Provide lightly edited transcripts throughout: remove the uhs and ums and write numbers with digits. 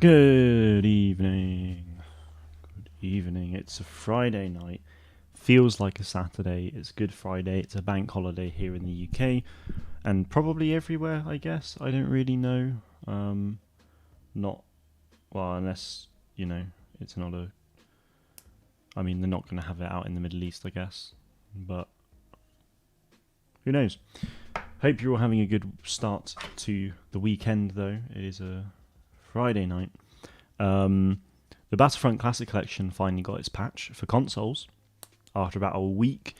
Good evening. Good evening. It's a Friday night. Feels like a Saturday. It's Good Friday. It's a bank holiday here in the UK and probably everywhere, I guess. I don't really know. Not well, unless, it's not a. I mean, they're not going to have it out in the Middle East, I guess. But who knows? Hope you're all having a good start to the weekend, though. It is a Friday night. The Battlefront Classic Collection finally got its patch for consoles after about a week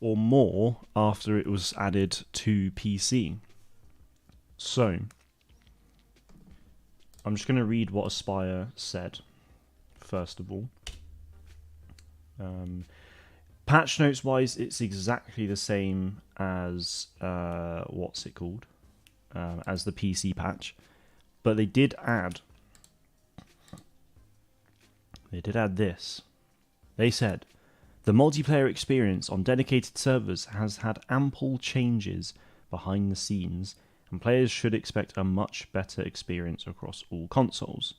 or more after it was added to PC. So, I'm just going to read what Aspire said, first of all. Patch notes wise, it's exactly the same as as the PC patch, but they did add this. They said the multiplayer experience on dedicated servers has had ample changes behind the scenes, and players should expect a much better experience across all consoles.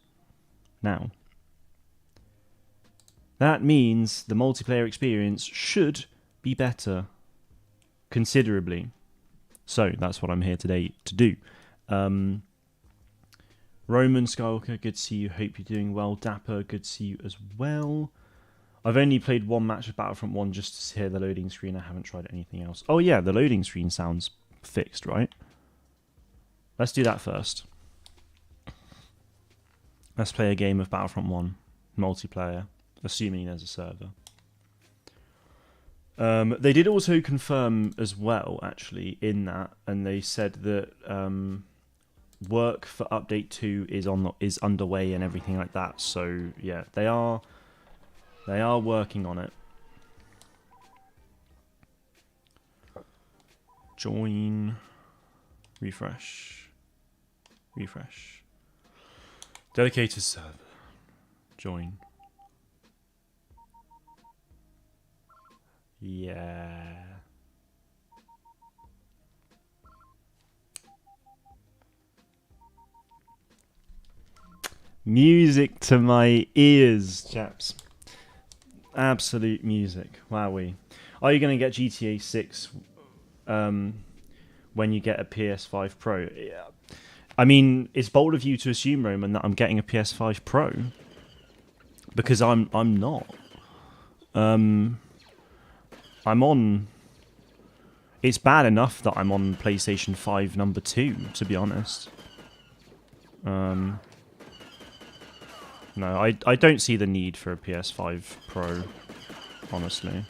Now, that means the multiplayer experience should be better considerably. So that's what I'm here today to do. Roman Skywalker, good to see you. Hope you're doing well. Dapper, good to see you as well. I've only played one match of Battlefront 1 just to hear the loading screen. I haven't tried anything else. Oh yeah, the loading screen sounds fixed, right? Let's do that first. Let's play a game of Battlefront 1 multiplayer, assuming there's a server. They did also confirm as well, actually, in that, and they said that work for update 2 is underway and everything like that. So yeah, they are working on it. Join, refresh. Dedicated server. Join. Yeah. Music to my ears, chaps. Absolute music. Wowee. Are you going to get GTA 6 when you get a PS5 Pro? Yeah. I mean, it's bold of you to assume, Roman, that I'm getting a PS5 Pro. Because I'm not. I'm on... It's bad enough that I'm on PlayStation 5 number 2, to be honest. No, I don't see the need for a PS5 Pro, honestly.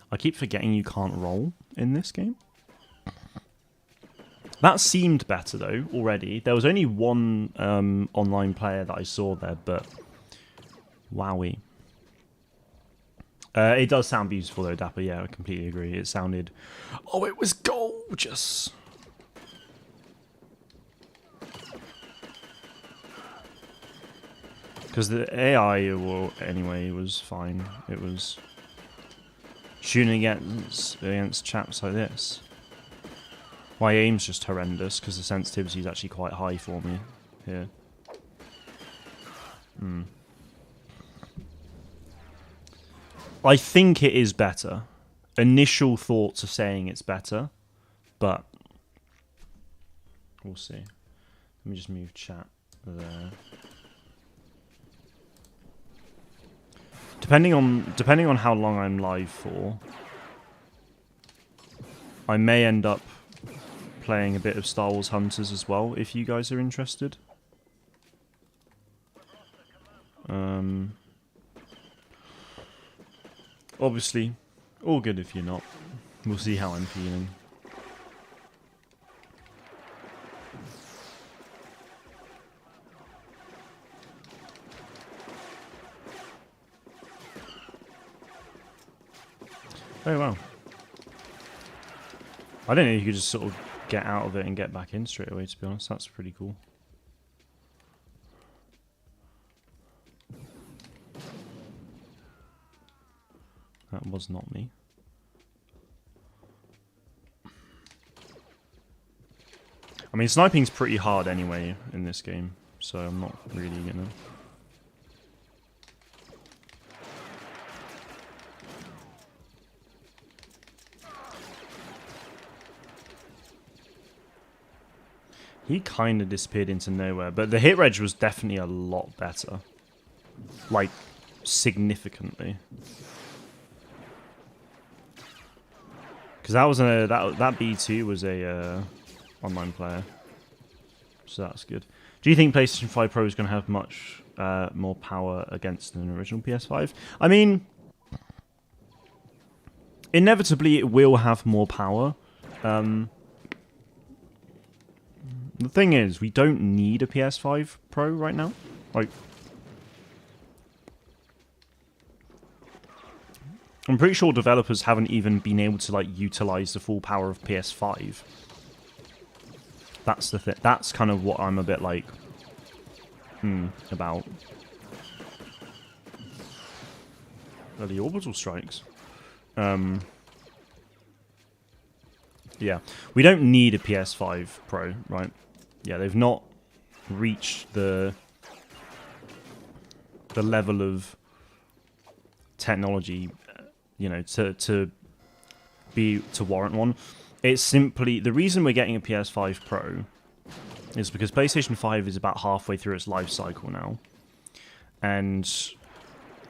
I keep forgetting you can't roll in this game. That seemed better, though, already. There was only one online player that I saw there, but... Wowee. It does sound beautiful, though, Dapper. Yeah, I completely agree. It sounded... Oh, it was gorgeous! Because the AI, well, anyway, was fine. It was shooting against chaps like this. My aim's just horrendous because the sensitivity is actually quite high for me here. I think it is better. Initial thoughts are saying it's better, but we'll see. Let me just move chat there. Depending on how long I'm live for, I may end up playing a bit of Star Wars Hunters as well, if you guys are interested. Obviously, all good if you're not. We'll see how I'm feeling. Oh wow. I don't know if you could just sort of get out of it and get back in straight away, to be honest. That's pretty cool. That was not me. I mean, sniping's pretty hard anyway in this game, so I'm not really gonna... He kind of disappeared into nowhere, but the hit reg was definitely a lot better. Like, significantly. Because that was that B2 was a online player, so that's good. Do you think PlayStation 5 Pro is going to have much more power against an original PS5? I mean, inevitably it will have more power. The thing is, we don't need a PS5 Pro right now. Like, I'm pretty sure developers haven't even been able to like utilize the full power of PS5. That's the thing. That's kind of what I'm a bit like about. Are the orbital strikes? Yeah, we don't need a PS5 Pro, right? Yeah, they've not reached the level of technology, you know, to warrant one. It's simply the reason we're getting a PS5 Pro is because PlayStation 5 is about halfway through its life cycle now, and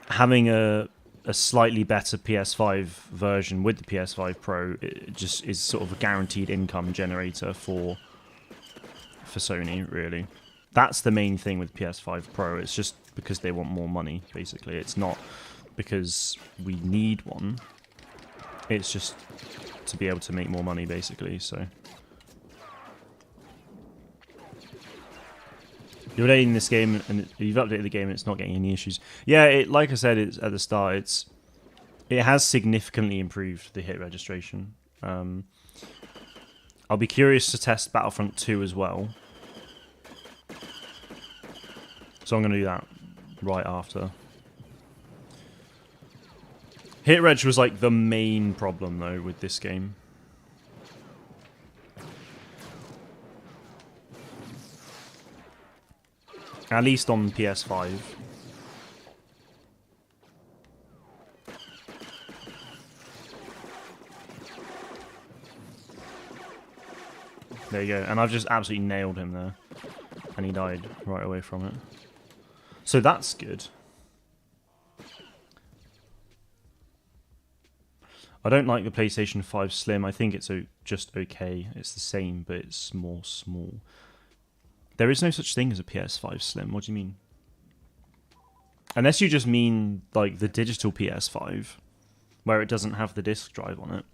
having a slightly better PS5 version with the PS5 Pro, it just is sort of a guaranteed income generator for Sony, really. That's the main thing with PS5 Pro. It's just because they want more money, basically. It's not because we need one. It's just to be able to make more money, basically, so... You're updating this game, and you've updated the game, and it's not getting any issues. Yeah, like I said at the start, it has significantly improved the hit registration. I'll be curious to test Battlefront 2 as well. So I'm going to do that right after. Hit reg was like the main problem, though, with this game. At least on PS5. There you go. And I've just absolutely nailed him there. And he died right away from it. So that's good. I don't like the PlayStation 5 Slim. I think it's just okay. It's the same, but it's more small. There is no such thing as a PS5 Slim. What do you mean? Unless you just mean like the digital PS5, where it doesn't have the disc drive on it.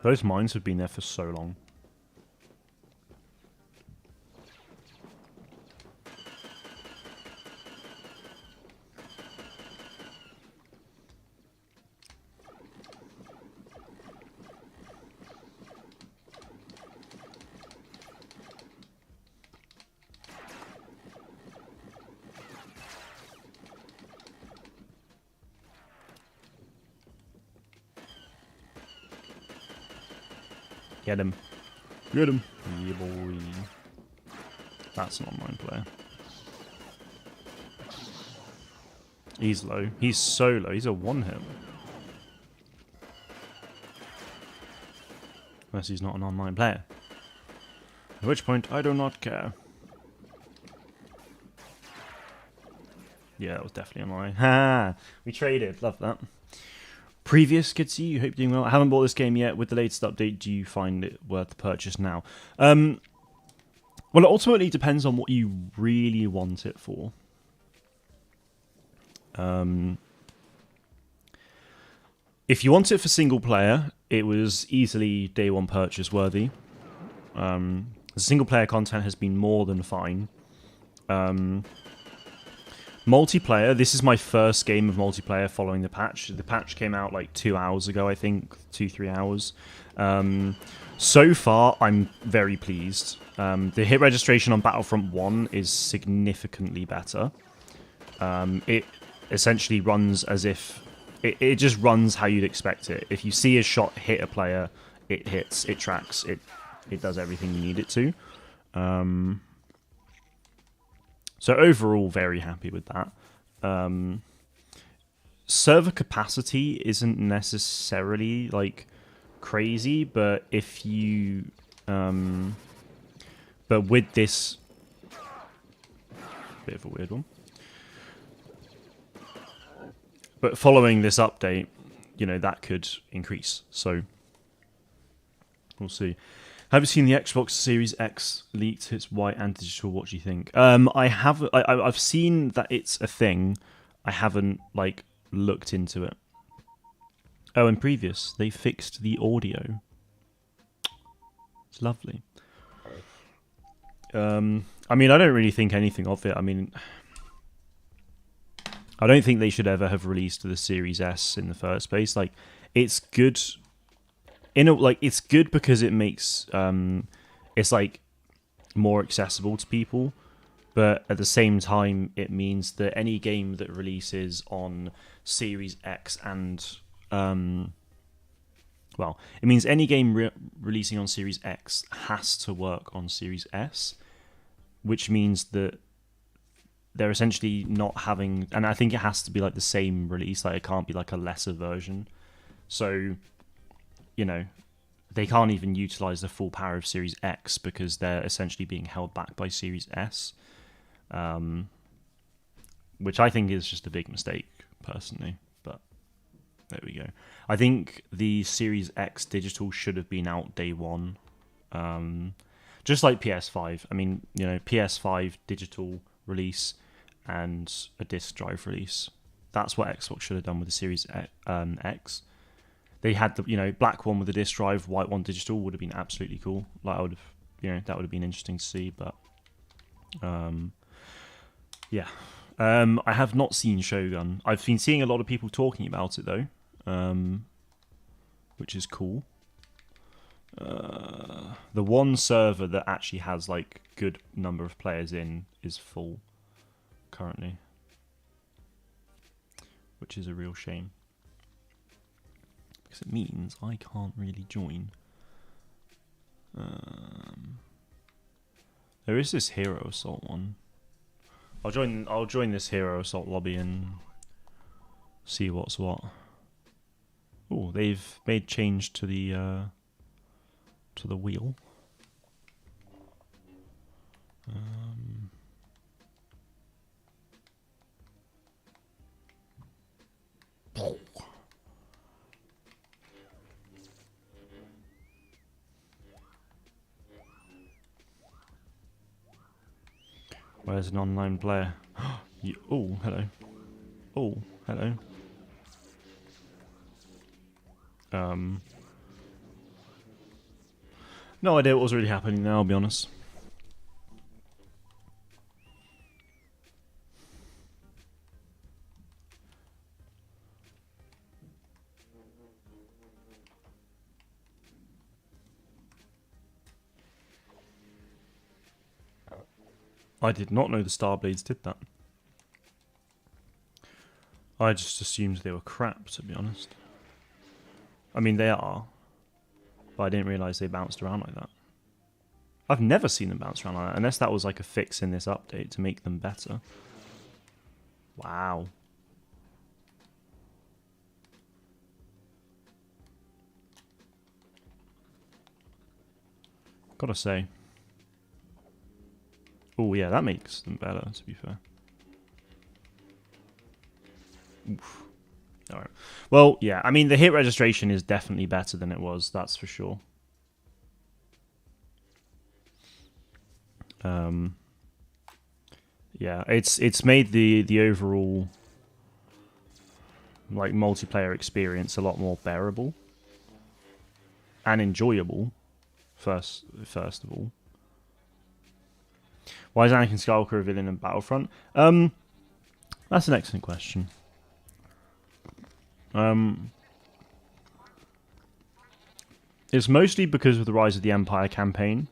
Those mines have been there for so long. Get him. Get him. Yeah, boy. That's an online player. He's low. He's so low. He's a one-hit. Unless he's not an online player. At which point, I do not care. Yeah, that was definitely online. Ha! We traded. Love that. Previous, good to see you. Hope you're doing well. I haven't bought this game yet. With the latest update, do you find it worth the purchase now? Well, it ultimately depends on what you really want it for. If you want it for single player, it was easily day one purchase worthy. The single player content has been more than fine. Multiplayer, this is my first game of multiplayer following the patch. The patch came out like 2 hours ago, I think, 2-3 hours. So far, I'm very pleased. The hit registration on Battlefront 1 is significantly better. It essentially runs as if... It just runs how you'd expect it. If you see a shot hit a player, it hits, it tracks, it does everything you need it to. So overall, very happy with that. Server capacity isn't necessarily like crazy, but if you, but with this, bit of a weird one. But following this update, you know, that could increase. So we'll see. Have you seen the Xbox Series X leaked? It's white and digital. What do you think? I have. I've seen that it's a thing. I haven't like looked into it. Oh, and previous, they fixed the audio. It's lovely. I mean, I don't really think anything of it. I mean, I don't think they should ever have released the Series S in the first place. Like, it's good. It's good because it makes it's like more accessible to people, but at the same time, it means that any game that releases on Series X and well, it means any game releasing on Series X has to work on Series S, which means that they're essentially not having, and I think it has to be like the same release, like it can't be like a lesser version. So, you know, they can't even utilize the full power of Series X because they're essentially being held back by Series S, which I think is just a big mistake, personally. But there we go. I think the Series X digital should have been out day one, just like PS5. I mean, you know, PS5 digital release and a disc drive release. That's what Xbox should have done with the Series X. They had the, you know, black one with the disc drive, white one digital would have been absolutely cool. Like I would have, you know, that would have been interesting to see. But yeah, I have not seen Shogun. I've been seeing a lot of people talking about it though, which is cool. The one server that actually has like good number of players in is full currently, which is a real shame because it means I can't really join. There is this Hero Assault one. I'll join this Hero Assault lobby and see what's what. Oh, they've made change to the wheel. Where's an online player? Oh, hello. Oh, hello. No idea what was really happening now, I'll be honest. I did not know the Starblades did that. I just assumed they were crap, to be honest. I mean, they are. But I didn't realise they bounced around like that. I've never seen them bounce around like that, unless that was like a fix in this update to make them better. Wow. Gotta say. Oh yeah, that makes them better, to be fair. Oof. Alright. Well, yeah, I mean, the hit registration is definitely better than it was, that's for sure. Yeah, it's made the overall like multiplayer experience a lot more bearable and enjoyable. First of all. Why is Anakin Skywalker a villain in Battlefront? That's an excellent question. It's mostly because of the Rise of the Empire campaign.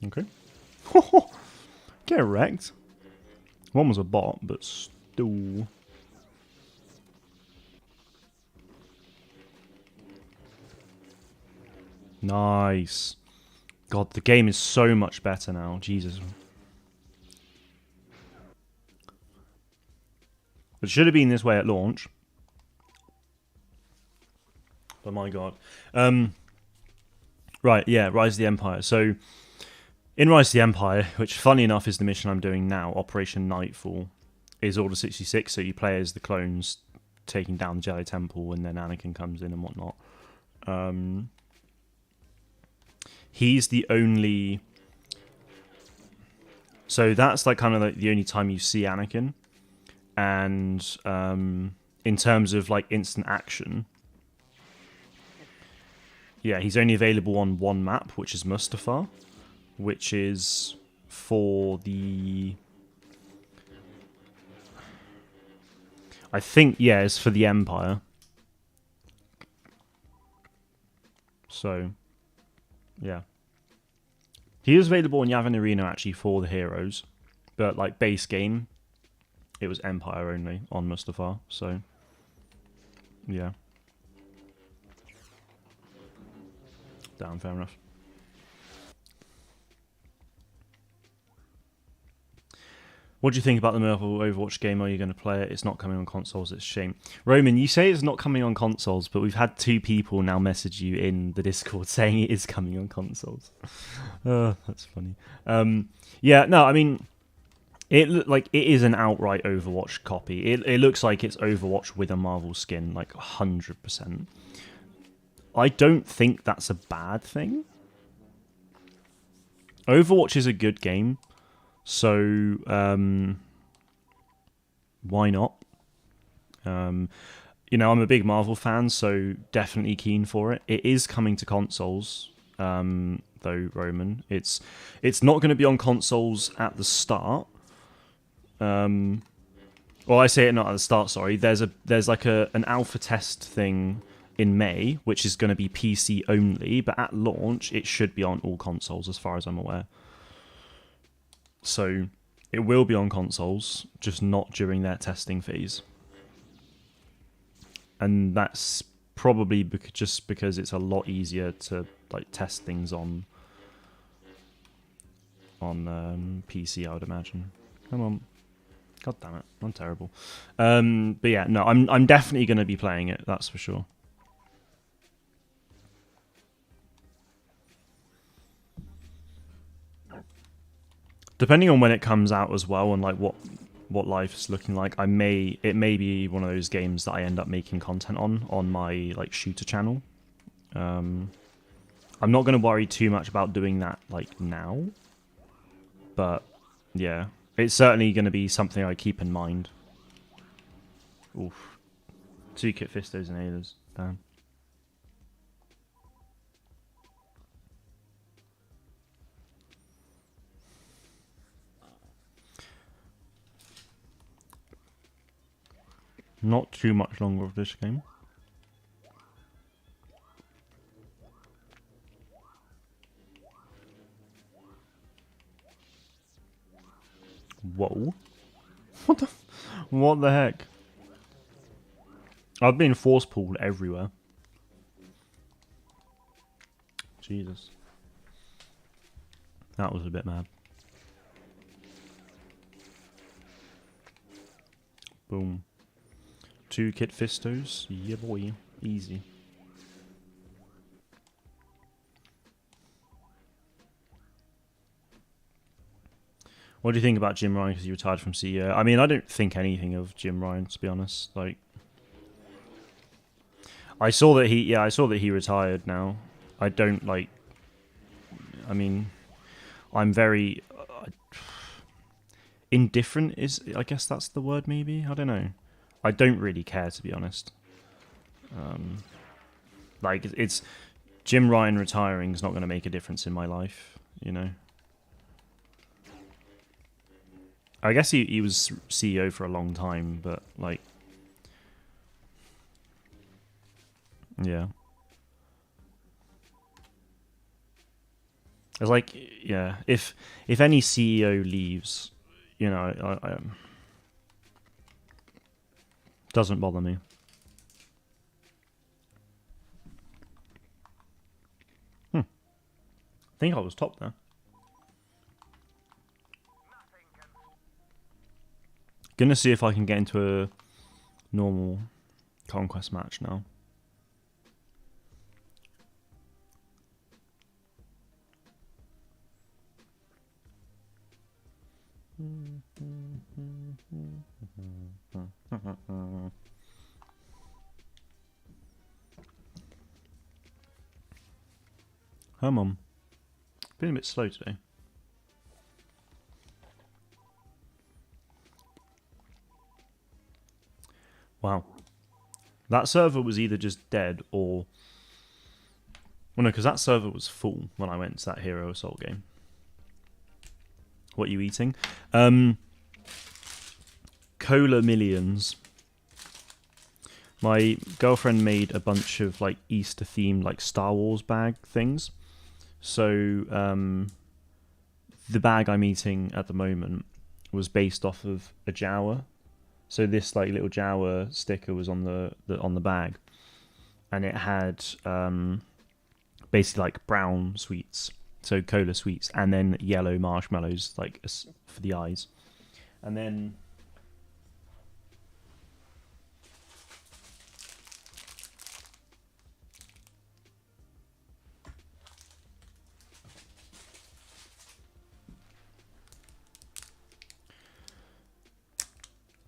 Okay. Get wrecked. One was a bot, but still. Nice. God, the game is so much better now. Jesus. It should have been this way at launch. But my God. Right, yeah, Rise of the Empire. So, in Rise of the Empire, which funny enough is the mission I'm doing now, Operation Nightfall, is Order 66. So you play as the clones taking down the Jedi Temple, and then Anakin comes in and whatnot. He's the only... So that's like kind of like the only time you see Anakin. And in terms of like instant action, yeah, he's only available on one map, which is Mustafar, which is for the... I think, yeah, it's for the Empire. So, yeah. He is available in Yavin Arena, actually, for the heroes. But, like, base game, it was Empire only on Mustafar, so... Yeah. Damn, fair enough. What do you think about the Marvel Overwatch game? Are you going to play it? It's not coming on consoles. It's a shame. Roman, you say it's not coming on consoles, but we've had 2 people now message you in the Discord saying it is coming on consoles. That's funny. Yeah, no, I mean, it is an outright Overwatch copy. It looks like it's Overwatch with a Marvel skin, like 100%. I don't think that's a bad thing. Overwatch is a good game. So, why not? You know, I'm a big Marvel fan, so definitely keen for it. It is coming to consoles, though, Roman. It's not going to be on consoles at the start. Well, I say it not at the start, sorry. There's like an alpha test thing in May, which is going to be PC only, but at launch, it should be on all consoles, as far as I'm aware. So it will be on consoles, just not during their testing phase. And that's probably just because it's a lot easier to like test things on PC, I would imagine. Come on. God damn it. I'm terrible. But yeah, no, I'm definitely going to be playing it, that's for sure. Depending on when it comes out as well, and like what life's looking like, it may be one of those games that I end up making content on my like shooter channel. I'm not going to worry too much about doing that like now, but yeah, it's certainly going to be something I keep in mind. Oof, 2 Kit Fistos and Aylas, damn. Not too much longer of this game. Whoa. What the heck? I've been force pulled everywhere. Jesus. That was a bit mad. Boom. 2 Kit Fistos. Yeah, boy. Easy. What do you think about Jim Ryan because he retired from CEO? I mean, I don't think anything of Jim Ryan, to be honest. Like, I saw that he retired now. I don't like. I mean, I'm very indifferent. I guess that's the word. Maybe I don't know. I don't really care, to be honest. Like it's Jim Ryan retiring is not going to make a difference in my life, you know. I guess he was CEO for a long time, but like, yeah. It's like, yeah, if any CEO leaves, you know, I doesn't bother me. I think I was top there. Gonna see if I can get into a normal conquest match now. Come on. Been a bit slow today. Wow. That server was either just dead or... Well, no, because that server was full when I went to that Hero Assault game. What are you eating? Cola Millions. My girlfriend made a bunch of like Easter themed like Star Wars bag things. So the bag I'm eating at the moment was based off of a Jawa. So this like little Jawa sticker was on the bag, and it had basically like brown sweets, so cola sweets, and then yellow marshmallows like for the eyes, and then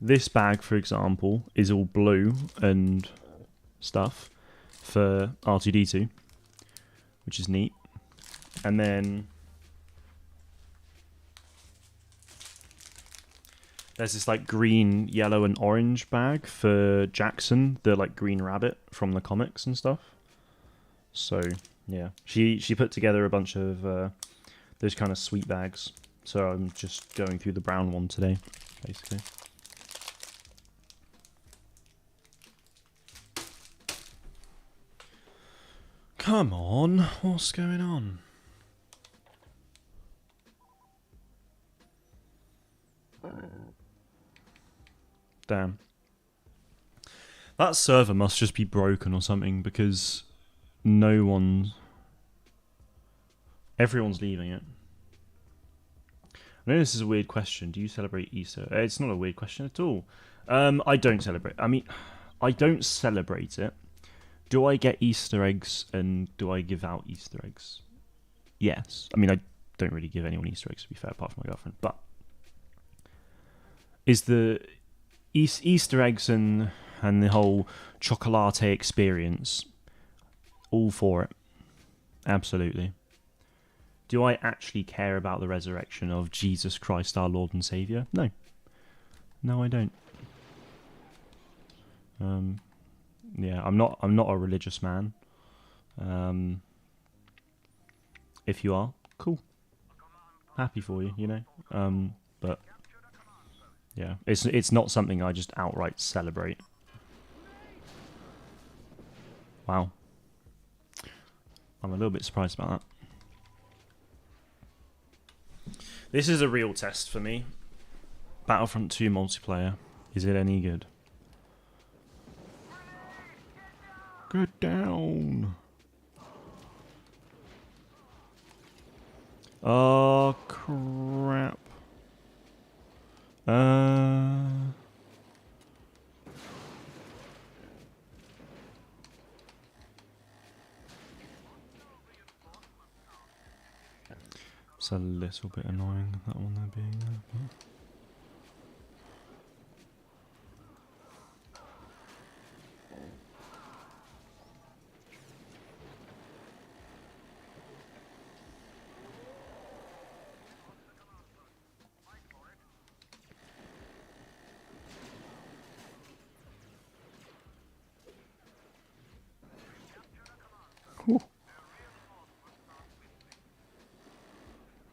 this bag, for example, is all blue and stuff for R2D2, which is neat. And then there's this like green, yellow, and orange bag for Jackson, the like green rabbit from the comics and stuff. So yeah, she put together a bunch of those kind of sweet bags. So I'm just going through the brown one today, basically. Come on, what's going on? Damn. That server must just be broken or something, because everyone's leaving it. I know this is a weird question. Do you celebrate Easter? It's not a weird question at all. I don't celebrate. I mean, I don't celebrate it. Do I get Easter eggs and do I give out Easter eggs? Yes. I mean, I don't really give anyone Easter eggs, to be fair, apart from my girlfriend. But is the Easter eggs and the whole chocolate experience all for it? Absolutely. Do I actually care about the resurrection of Jesus Christ, our Lord and Saviour? No. No, I don't. Yeah, I'm not a religious man. If you are, cool. Happy for you, you know. But yeah, it's not something I just outright celebrate. Wow. I'm a little bit surprised about that. This is a real test for me. Battlefront 2 multiplayer. Is it any good? Get down! Oh, crap. It's a little bit annoying, that one there being there. But...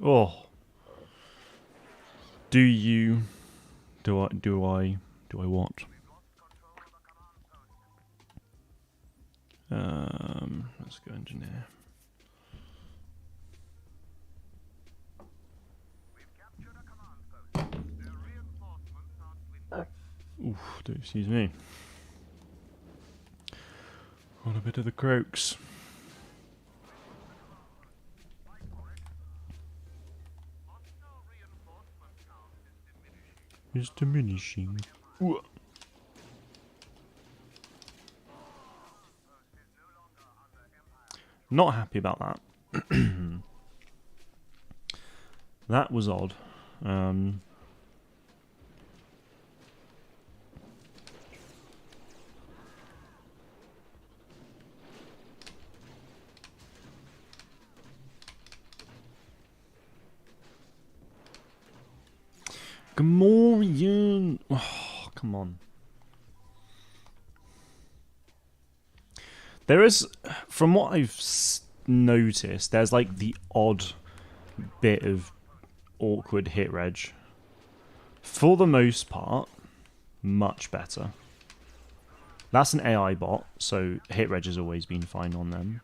Oh, do you? Do I? Do I? Do I what? Let's go engineer. Oof, do excuse me. Got a bit of the croaks. It's diminishing. Ooh. Not happy about that. That was odd. Gamorrean. Oh, come on. There is, from what I've noticed, there's like the odd bit of awkward hit reg. For the most part, much better. That's an AI bot, so hit reg has always been fine on them.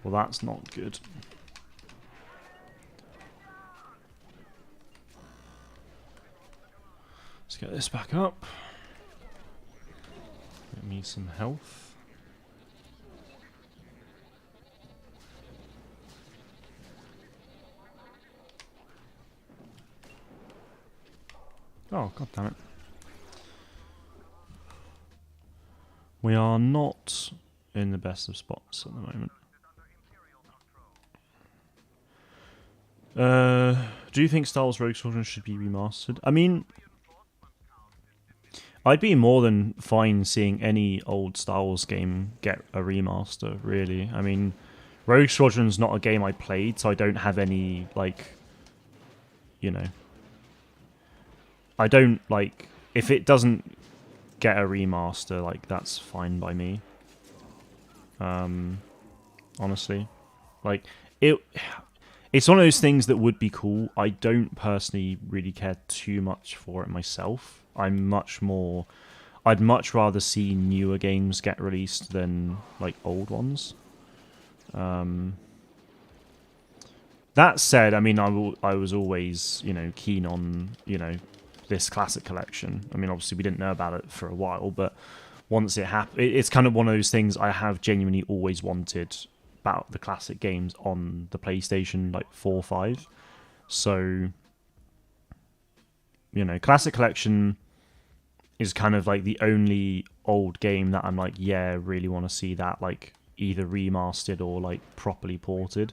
Well, that's not good. Let's get this back up. Get me some health. Oh, god damn it. We are not in the best of spots at the moment. Do you think Star Wars Rogue Squadron should be remastered? I mean, I'd be more than fine seeing any old Star Wars game get a remaster, really. I mean, Rogue Squadron's not a game I played, so I don't have any, like, you know. I don't, like, if it doesn't get a remaster, like, that's fine by me. Honestly. Like, it's one of those things that would be cool. I don't personally really care too much for it myself. I'd much rather see newer games get released than like old ones. That said, I mean, I was always, keen on, this classic collection. I mean, obviously we didn't know about it for a while, but once it happened, it's kind of one of those things I have genuinely always wanted about the classic games on the PlayStation, like 4 or 5. So, Classic Collection is kind of like the only old game that I'm like, yeah, really want to see that like either remastered or like properly ported.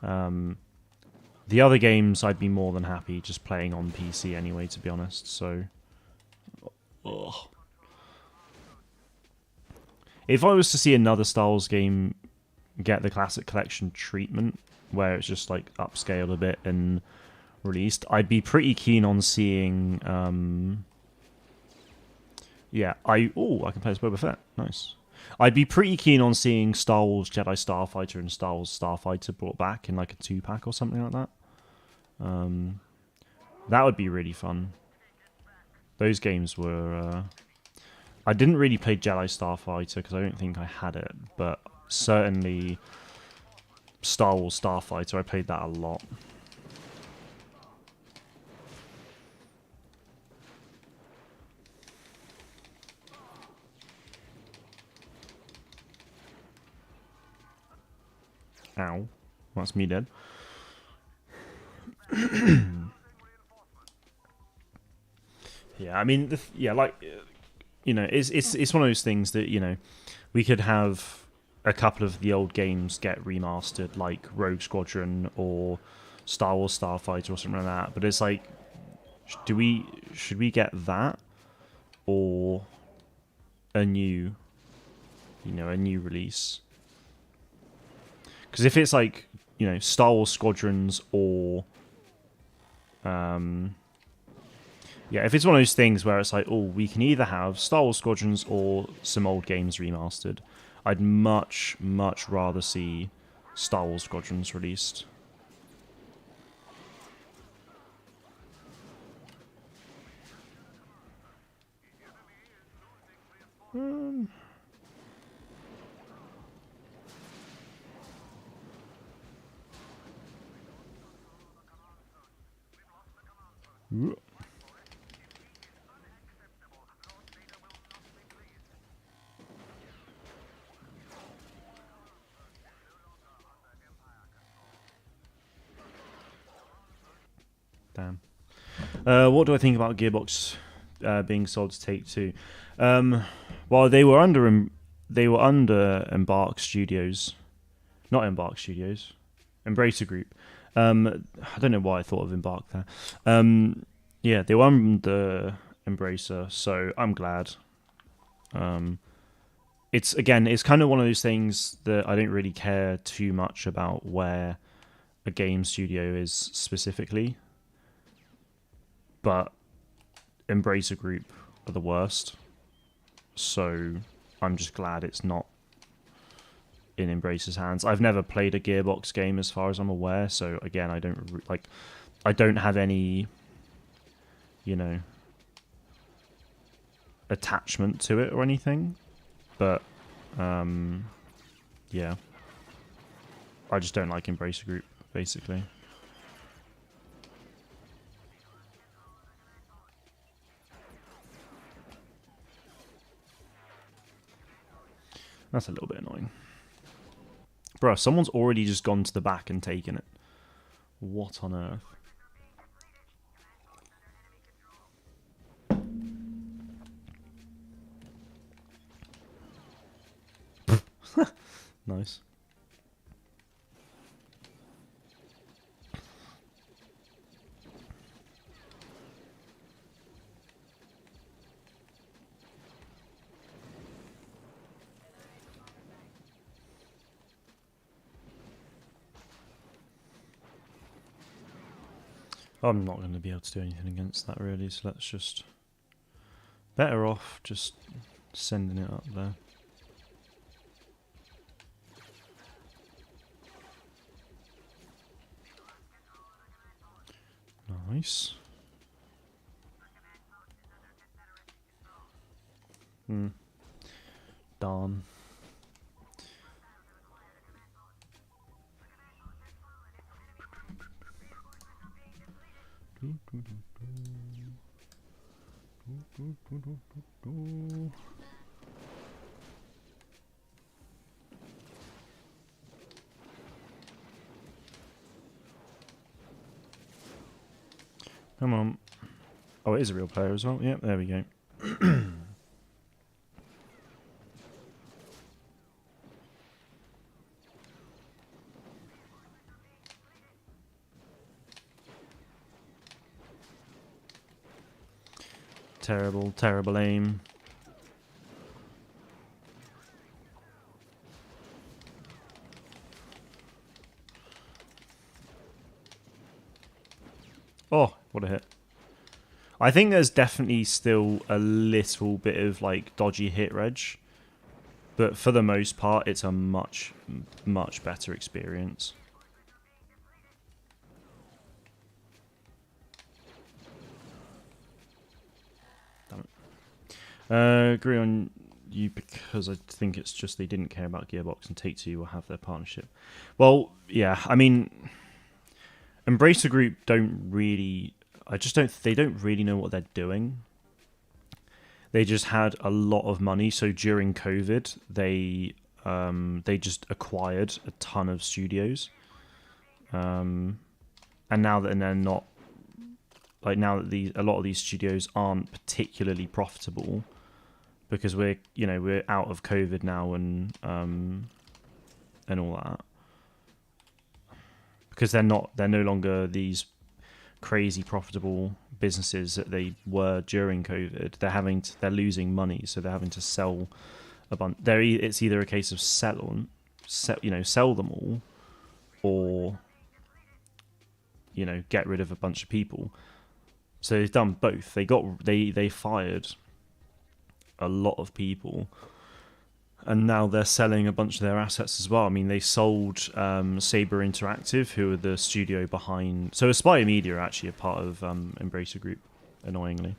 The other games I'd be more than happy just playing on PC anyway, to be honest. So, ugh. If I was to see another Star Wars game get the Classic Collection treatment, where it's just like upscaled a bit and released, I'd be pretty keen on seeing. I can play as Boba Fett. Nice. I'd be pretty keen on seeing Star Wars Jedi Starfighter and Star Wars Starfighter brought back in like a 2-pack or something like that. That would be really fun. Those games were. I didn't really play Jedi Starfighter because I don't think I had it, but certainly Star Wars Starfighter, I played that a lot. Ow. That's me dead. Yeah, I mean, it's one of those things that, we could have a couple of the old games get remastered, like Rogue Squadron or Star Wars Starfighter or something like that. But it's like, should we get that or a new release? Because if it's like, Star Wars Squadrons or Yeah, if it's one of those things where it's like, oh, we can either have Star Wars Squadrons or some old games remastered, I'd much, much rather see Star Wars Squadrons released. Um, Damn. What do I think about Gearbox being sold to Take-Two? Well, they were under Embark Studios, not Embark Studios, Embracer Group. I don't know why I thought of Embark there. Yeah, they were under Embracer, so I'm glad. It's kind of one of those things that I don't really care too much about where a game studio is specifically, but Embracer Group are the worst. So I'm just glad it's not in Embracer's hands. I've never played a Gearbox game as far as I'm aware, so again, I don't have any, you know, attachment to it or anything. But yeah, I just don't like Embracer Group basically. That's a little bit annoying. Bruh, someone's already just gone to the back and taken it. What on earth? Nice. I'm not going to be able to do anything against that really, so let's just... Better off just sending it up there. Nice. Darn. Come on. Oh, it is a real player as well. Yep, there we go. Terrible, terrible aim. Oh, what a hit. I think there's definitely still a little bit of like dodgy hit reg, but for the most part, it's a much, much better experience. Damn it. Agree on you because I think it's just they didn't care about Gearbox and Take-Two will have their partnership. Well, yeah, I mean, Embracer Group don't really... they don't really know what they're doing. They just had a lot of money, so during COVID, they just acquired a ton of studios, and now that they're not now that a lot of these studios aren't particularly profitable because we're out of COVID now and all that, because they're no longer these crazy profitable businesses that they were during COVID. They're losing money, so they're having to sell a bunch. It's either a case of sell them all, or get rid of a bunch of people. So they've done both. They fired a lot of people, and now they're selling a bunch of their assets as well. I mean, they sold Saber Interactive, who are the studio behind. So Aspire Media are actually a part of Embracer Group, annoyingly.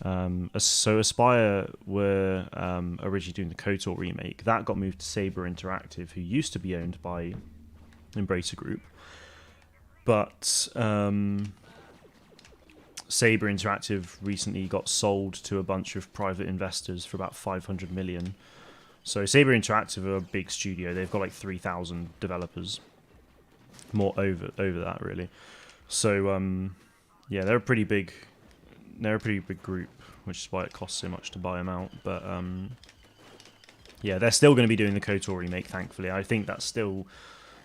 So Aspire were originally doing the KOTOR remake. That got moved to Saber Interactive, who used to be owned by Embracer Group. But Saber Interactive recently got sold to a bunch of private investors for about 500 million. So Saber Interactive are a big studio. They've got like 3,000 developers, more over that really. So yeah, they're a pretty big group, which is why it costs so much to buy them out. But yeah, they're still going to be doing the KOTOR remake. Thankfully, I think that's still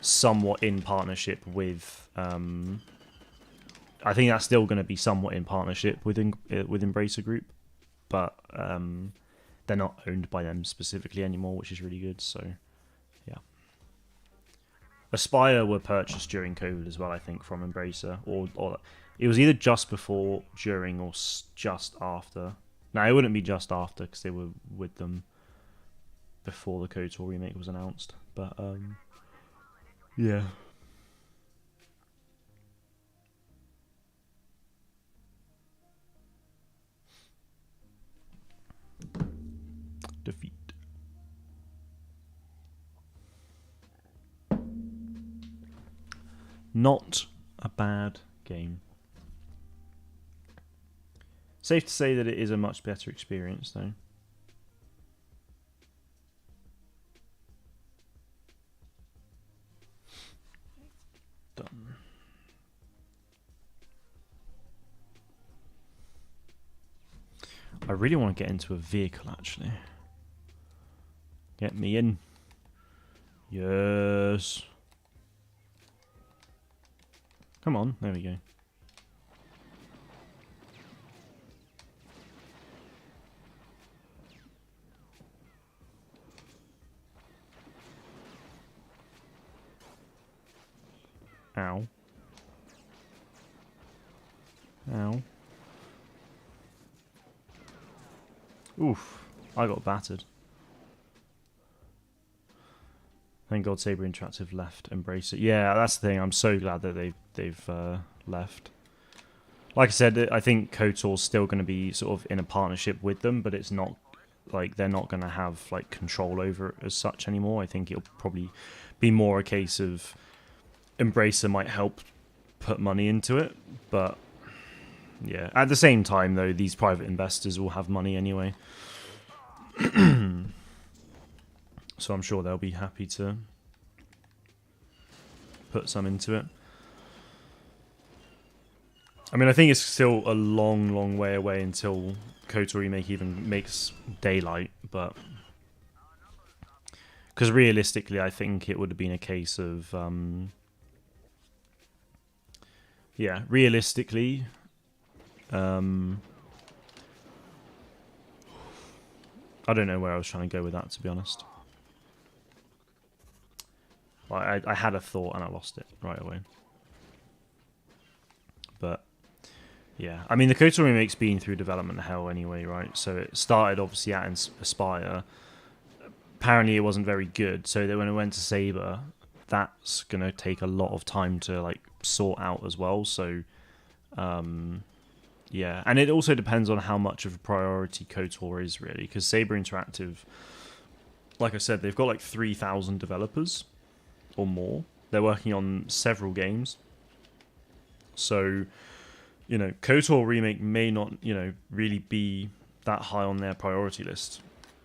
somewhat in partnership with. I think that's still going to be somewhat in partnership with Embracer Group, but they're not owned by them specifically anymore, which is really good. So, yeah. Aspire were purchased during COVID as well, I think, from Embracer, or it was either just before, during, or just after. No, it wouldn't be just after because they were with them before the KOTOR remake was announced. But yeah. Defeat. Not a bad game. Safe to say that it is a much better experience, though. Done. I really want to get into a vehicle, actually. Get me in. Yes. Come on, there we go. Ow. Ow. Oof. I got battered. Thank God Saber Interactive left Embracer. Yeah, that's the thing. I'm so glad that they've left. Like I said, I think KOTOR's still going to be sort of in a partnership with them, but it's not like they're not going to have like control over it as such anymore. I think it'll probably be more a case of Embracer might help put money into it, but yeah. At the same time, though, these private investors will have money anyway. So I'm sure they'll be happy to put some into it. I mean, I think it's still a long, long way away until KOTOR Remake even makes daylight, but because realistically, I think it would have been a case of yeah, realistically, I don't know where I was trying to go with that, to be honest. I had a thought and I lost it right away. But yeah, I mean, the KOTOR remake's been through development hell anyway, right? So it started obviously at Aspire. Apparently, it wasn't very good. So that when it went to Saber, that's gonna take a lot of time to like sort out as well. So yeah, and it also depends on how much of a priority KOTOR is really, because Saber Interactive, like I said, they've got like 3,000 developers or more. They're working on several games. So, you know, KOTOR Remake may not, you know, really be that high on their priority list.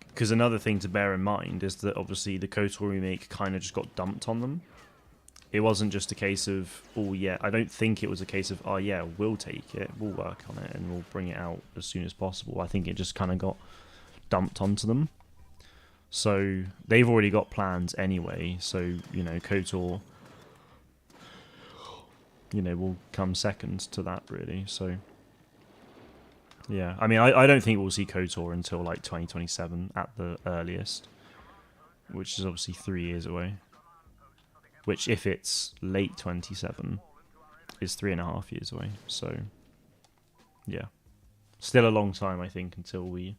Because another thing to bear in mind is that obviously the KOTOR Remake kind of just got dumped on them. It wasn't just a case of, oh yeah, I don't think it was a case of, oh yeah, we'll take it, we'll work on it, and we'll bring it out as soon as possible. I think it just kind of got dumped onto them. So they've already got plans anyway, so, you know, KOTOR, you know, will come second to that, really. So, yeah. I mean, I don't think we'll see KOTOR until, like, 2027 at the earliest, which is obviously 3 years away. Which, if it's late 27, is 3.5 years away. So, yeah, still a long time, I think, until we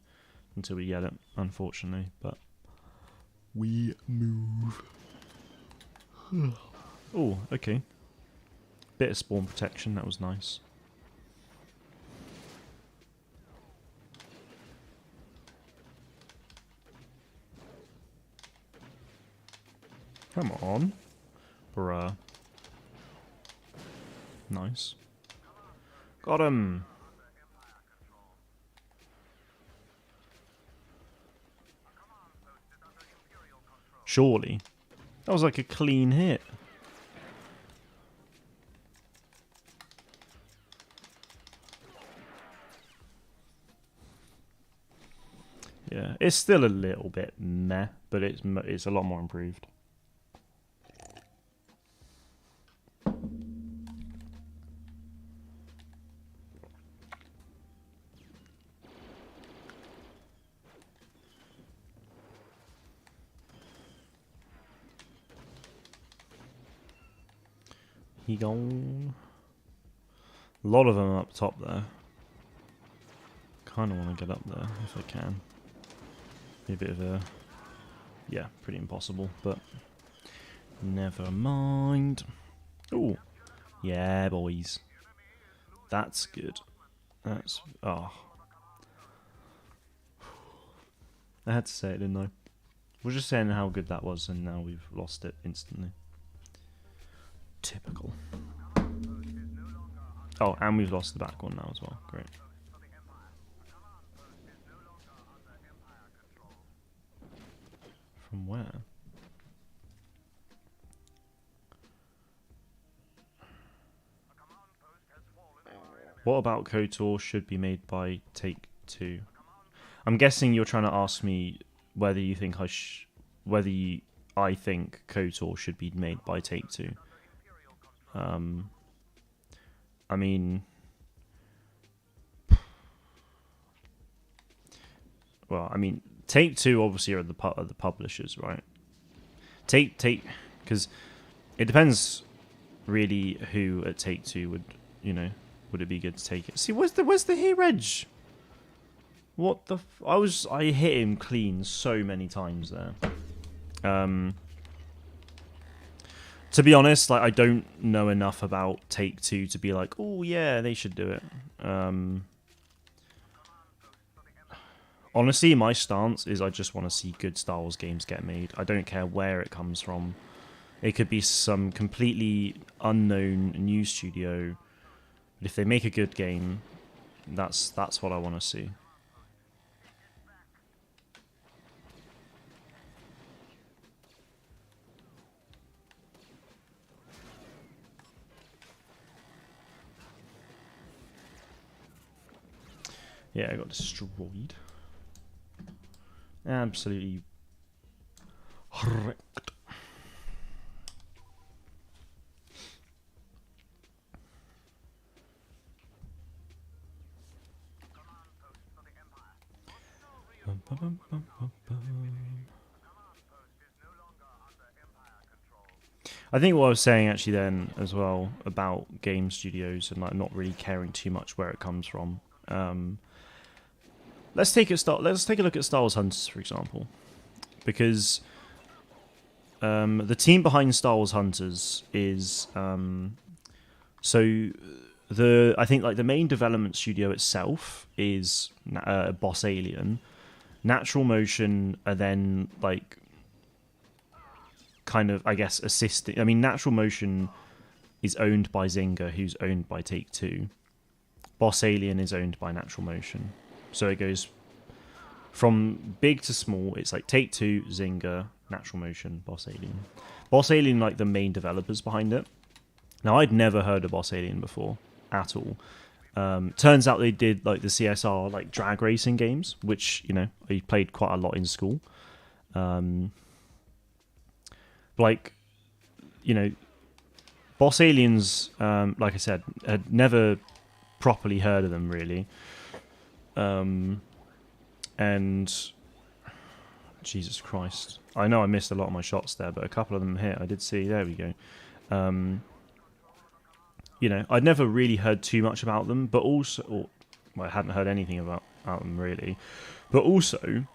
get it, unfortunately. But we move. Oh, okay. Bit of spawn protection, that was nice. Come on. Bruh. Nice. Got him! Surely. That was like a clean hit. Yeah, it's still a little bit meh, but it's a lot more improved. He gone. A lot of them up top there. Kind of want to get up there if I can. Be a bit of a... yeah, pretty impossible, but... never mind. Ooh. Yeah, boys. That's good. That's... oh. I had to say it, didn't I? We're just saying how good that was, and now we've lost it instantly. Typical. Oh, and we've lost the back one now as well. Great. From where? What about KOTOR should be made by Take-Two? I'm guessing you're trying to ask me whether you think I think KOTOR should be made by Take-Two. I mean, well, I mean, Take-Two obviously are the publishers, right? Because it depends really who at Take-Two would, you know, would it be good to take it? See, where's the here edge? What the? I hit him clean so many times there. To be honest, like I don't know enough about Take-Two to be like, oh yeah, they should do it. Honestly, my stance is I just want to see good Star Wars games get made. I don't care where it comes from. It could be some completely unknown new studio. But if they make a good game, that's what I want to see. Yeah, I got destroyed. Absolutely wrecked. I think what I was saying actually then as well about game studios and like not really caring too much where it comes from. Let's take a look at Star Wars Hunters, for example, because the team behind Star Wars Hunters is I think like the main development studio itself is Boss Alien. Natural Motion are then like kind of, I guess, assisting. I mean, Natural Motion is owned by Zynga, who's owned by Take-Two. Boss Alien is owned by Natural Motion. So it goes from big to small. It's like Take-Two, Zynga, Natural Motion, Boss Alien. Boss Alien, like the main developers behind it. Now, I'd never heard of Boss Alien before at all. Turns out they did like the CSR like drag racing games, which, you know, I played quite a lot in school. Like, you know, Boss Aliens, like I said, had never properly heard of them really. And Jesus Christ, I know I missed a lot of my shots there, but a couple of them hit. I did see. There we go. You know, I'd never really heard too much about them, but also well, I hadn't heard anything about them really, but also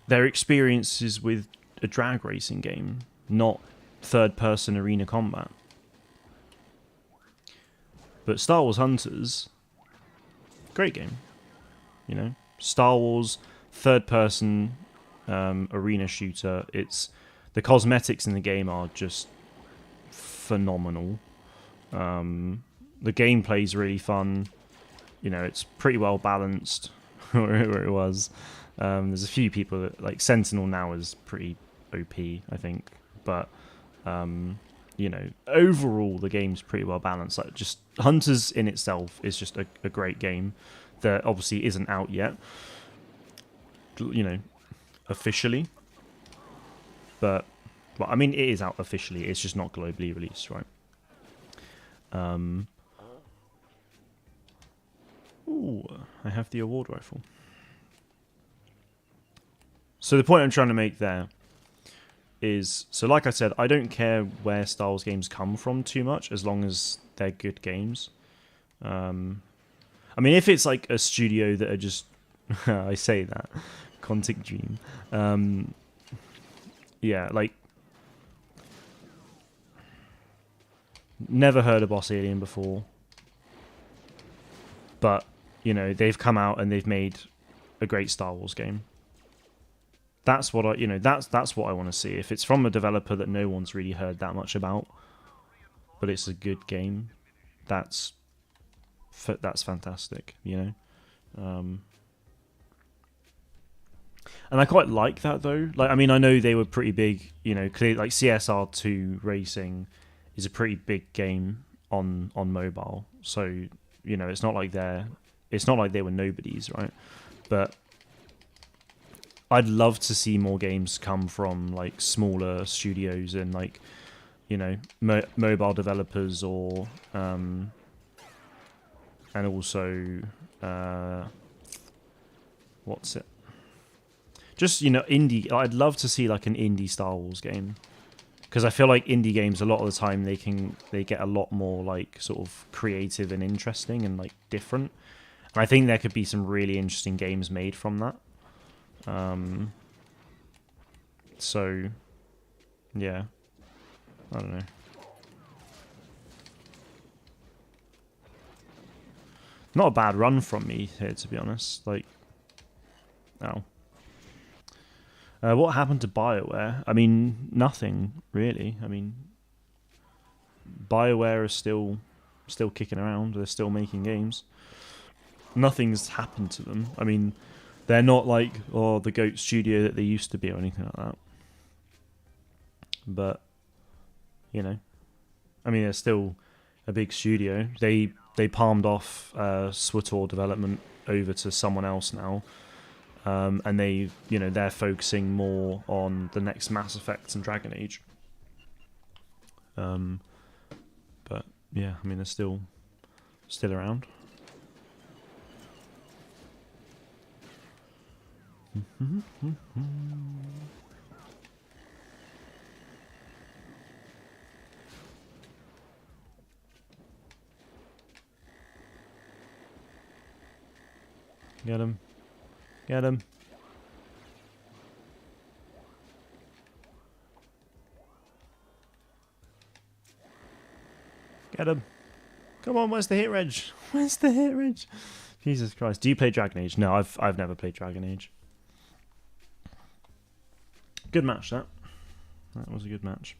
their experiences with a drag racing game, not third-person arena combat. But Star Wars Hunters, great game, you know. Star Wars third-person arena shooter. It's the cosmetics in the game are just phenomenal. The gameplay's really fun. You know, it's pretty well balanced where it was. There's a few people that, like, Sentinel now is pretty OP, I think, but you know, overall the game's pretty well balanced. Like, just Hunters in itself is just a great game that obviously isn't out yet, you know, officially, but well, I mean, it is out officially, it's just not globally released, right? Ooh, I have the award rifle. So the point I'm trying to make there is, so like I said, I don't care where Star Wars games come from too much, as long as they're good games. I mean, if it's like a studio that are just, I say that, Quantic Dream, yeah, like, never heard of Boss Alien before, but, you know, they've come out and they've made a great Star Wars game. That's what that's what I want to see. If it's from a developer that no one's really heard that much about, but it's a good game, that's fantastic, you know. And I quite like that though. Like, I mean, I know they were pretty big, you know. Clear, like CSR2 Racing is a pretty big game on mobile, so you know it's not like they were nobodies, right? But I'd love to see more games come from like smaller studios and like, you know, mobile developers, or and also what's it? Just, you know, indie. I'd love to see like an indie Star Wars game, because I feel like indie games a lot of the time they get a lot more like sort of creative and interesting and like different. And I think there could be some really interesting games made from that. So yeah, I don't know. Not a bad run from me here, to be honest. Like, oh. What happened to BioWare? I mean, nothing really. I mean, BioWare is still kicking around. They're still making games. Nothing's happened to them. I mean, they're not like, oh, the GOAT studio that they used to be or anything like that. But, you know, I mean, they're still a big studio. They palmed off SWTOR development over to someone else now. And they're focusing more on the next Mass Effect and Dragon Age. But yeah, I mean, they're still around. Get him. Get him. Get him. Come on, where's the hit reg? Where's the hit reg? Jesus Christ. Do you play Dragon Age? No, I've never played Dragon Age. Good match, that. That was a good match.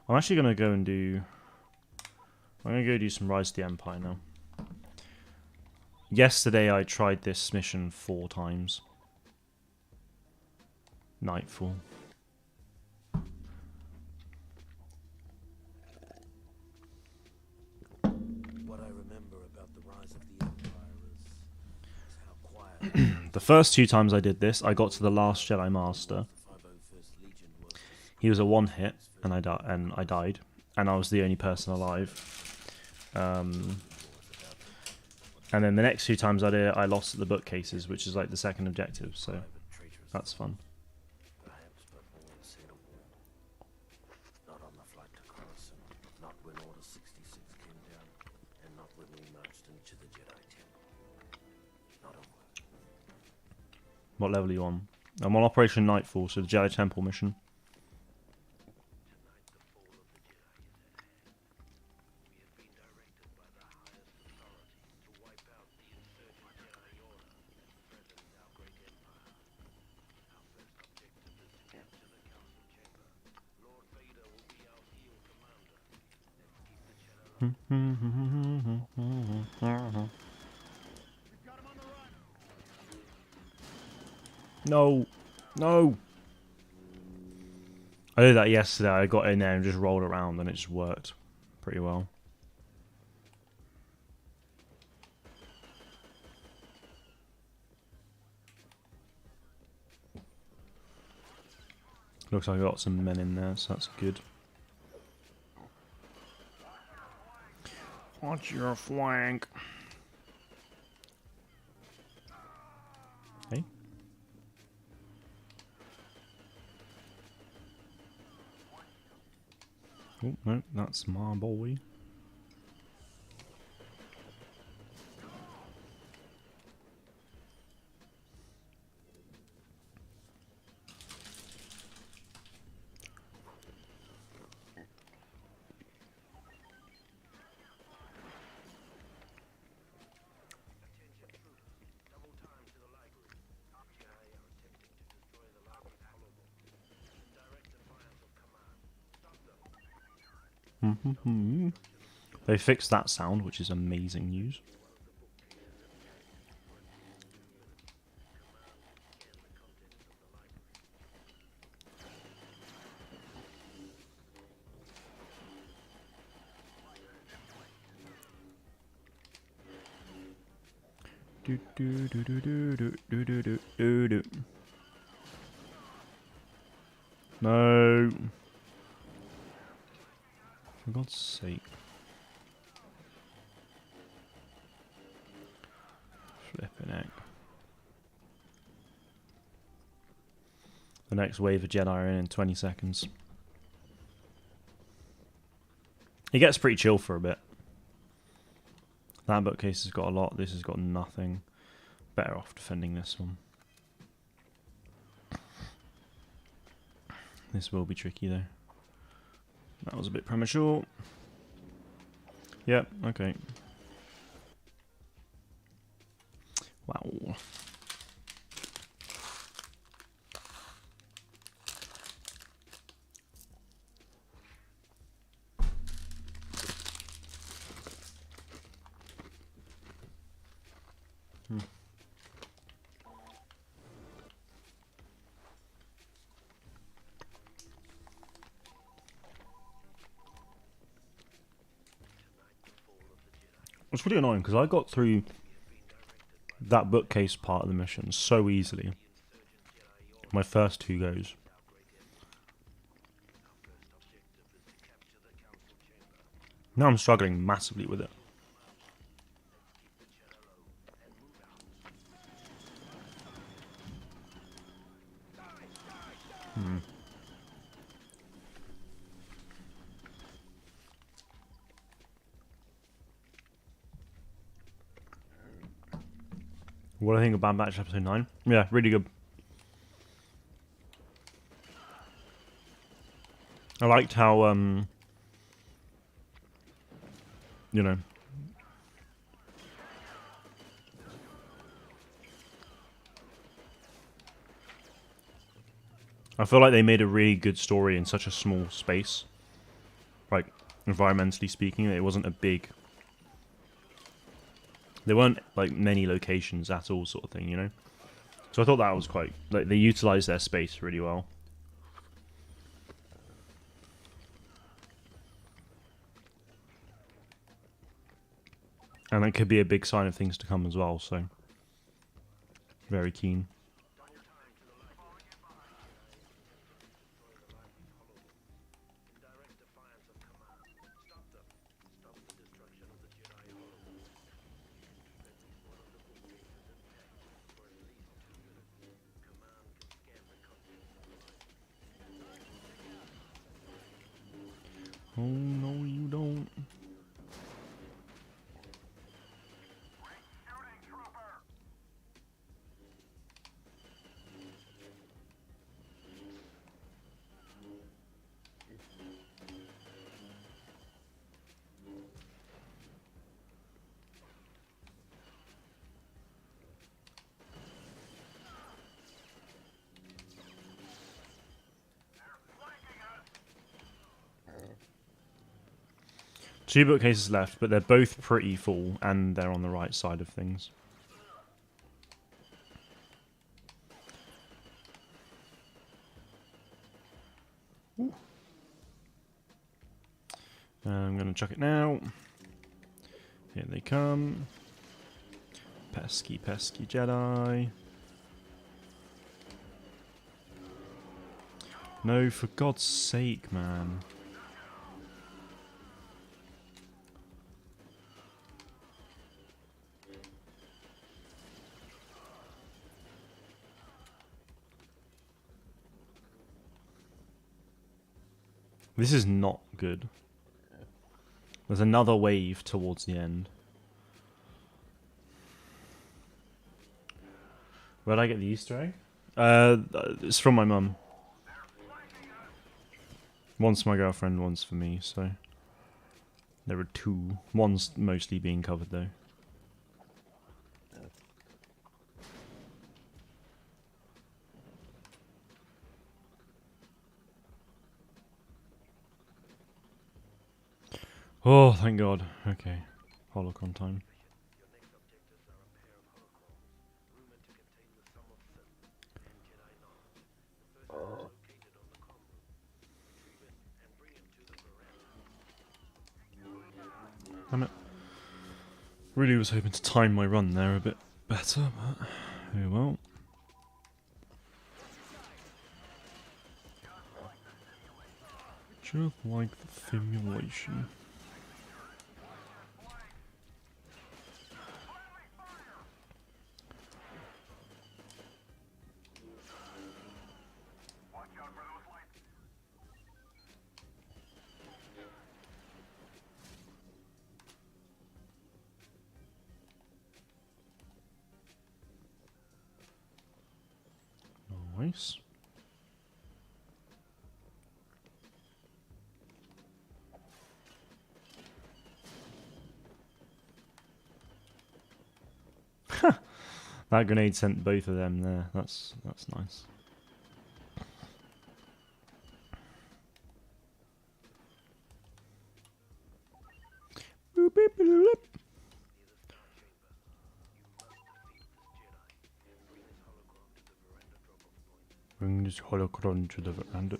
I'm actually going to go and do... I'm going to go do some Rise of the Empire now. Yesterday I tried this mission 4 times. Nightfall. What I remember about the Rise of the Empire is how quiet. The first 2 times I did this, I got to the last Jedi Master. He was a 1-hit, and I died, and I was the only person alive. And then the next 2 times I did it, I lost at the bookcases, which is like the second objective, so private traitorous that's fun. perhaps, but always said a war. Not on the flight to Coruscant, not when Order 66 came down, and not when we marched into the Jedi Temple. Not a word. What level are you on? I'm on Operation Nightfall, so the Jedi Temple mission. Tonight, the fall of the Jedi is at hand. We have been directed by the highest authority to wipe out the insurgent Jedi Order that threatens our great empire. Our first objective is to capture the Council Chamber. Lord Vader will be our heel commander. Let's keep the Jedi low. No, no. I did that yesterday. I got in there and just rolled around, and it just worked pretty well. Looks like I got some men in there, so that's good. Watch your flank. Hey. Oh, no, that's my boy. They fixed that sound, which is amazing news. Do do do do do do do do do do do. No. For God's sake. Flipping heck. The next wave of Jedi are in 20 seconds. It gets pretty chill for a bit. That bookcase has got a lot, this has got nothing. Better off defending this one. This will be tricky though. That was a bit premature. Yep, okay. Wow. It's really annoying because I got through that bookcase part of the mission so easily. My first 2 goes. Now I'm struggling massively with it. What do I think about Batch Episode 9? Yeah, really good. I liked how, you know, I feel like they made a really good story in such a small space. Like, environmentally speaking, it wasn't a big... There weren't, like, many locations at all, sort of thing, you know? So I thought that was quite... Like, they utilised their space really well. And that could be a big sign of things to come as well, so... Very keen. 2 bookcases left, but they're both pretty full, and they're on the right side of things. I'm going to chuck it now. Here they come. Pesky, pesky Jedi. No, for God's sake, man. This is not good. There's another wave towards the end. Where'd I get the Easter egg? It's from my mum. One's for my girlfriend, one's for me, so... There are 2. One's mostly being covered, though. Oh, thank God. Okay. Holocron time. Your next objectives are a pair of holocrons, rumored to contain the sum of sin and Jedi knowledge. The first is located on the comm room. Retrieve it and bring it to the veranda. Damn it. Really was hoping to time my run there a bit better, but... Oh well. Just like the simulation. Nice. That grenade sent both of them there. That's nice. Boop, boop, boop, boop. Bring this holocron to the veranda.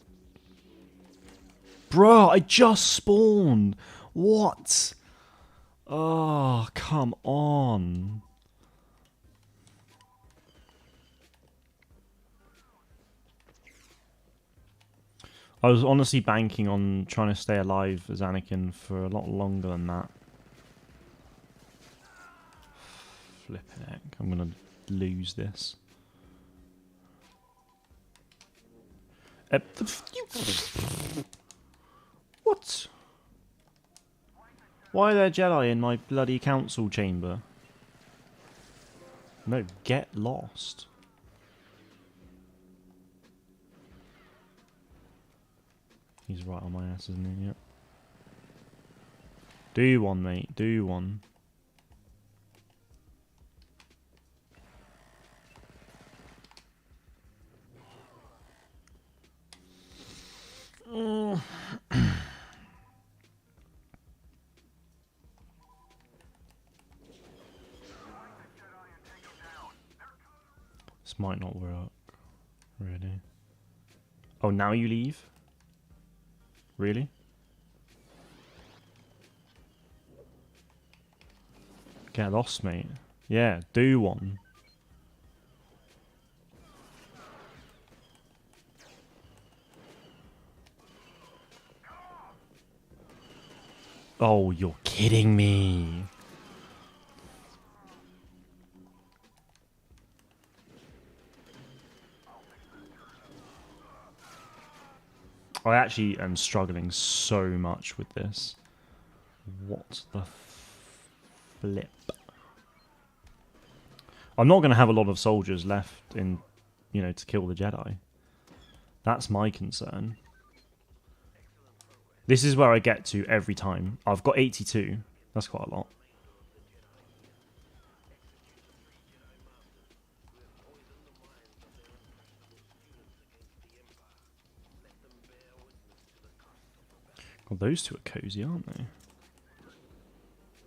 Bro, I just spawned. What? Oh, come on. I was honestly banking on trying to stay alive as Anakin for a lot longer than that. Flipping heck, I'm gonna lose this. What? Why are there Jedi in my bloody council chamber? No, get lost. He's right on my ass, isn't he? Yep. Do one, mate. Do one. This might not work. Really? Oh, now you leave? Really? Get lost, mate. Yeah, do one. Oh, you're kidding me. I actually am struggling so much with this. What the flip? I'm not going to have a lot of soldiers left in, you know, to kill the Jedi. That's my concern. This is where I get to every time. I've got 82. That's quite a lot. God, those two are cozy, aren't they?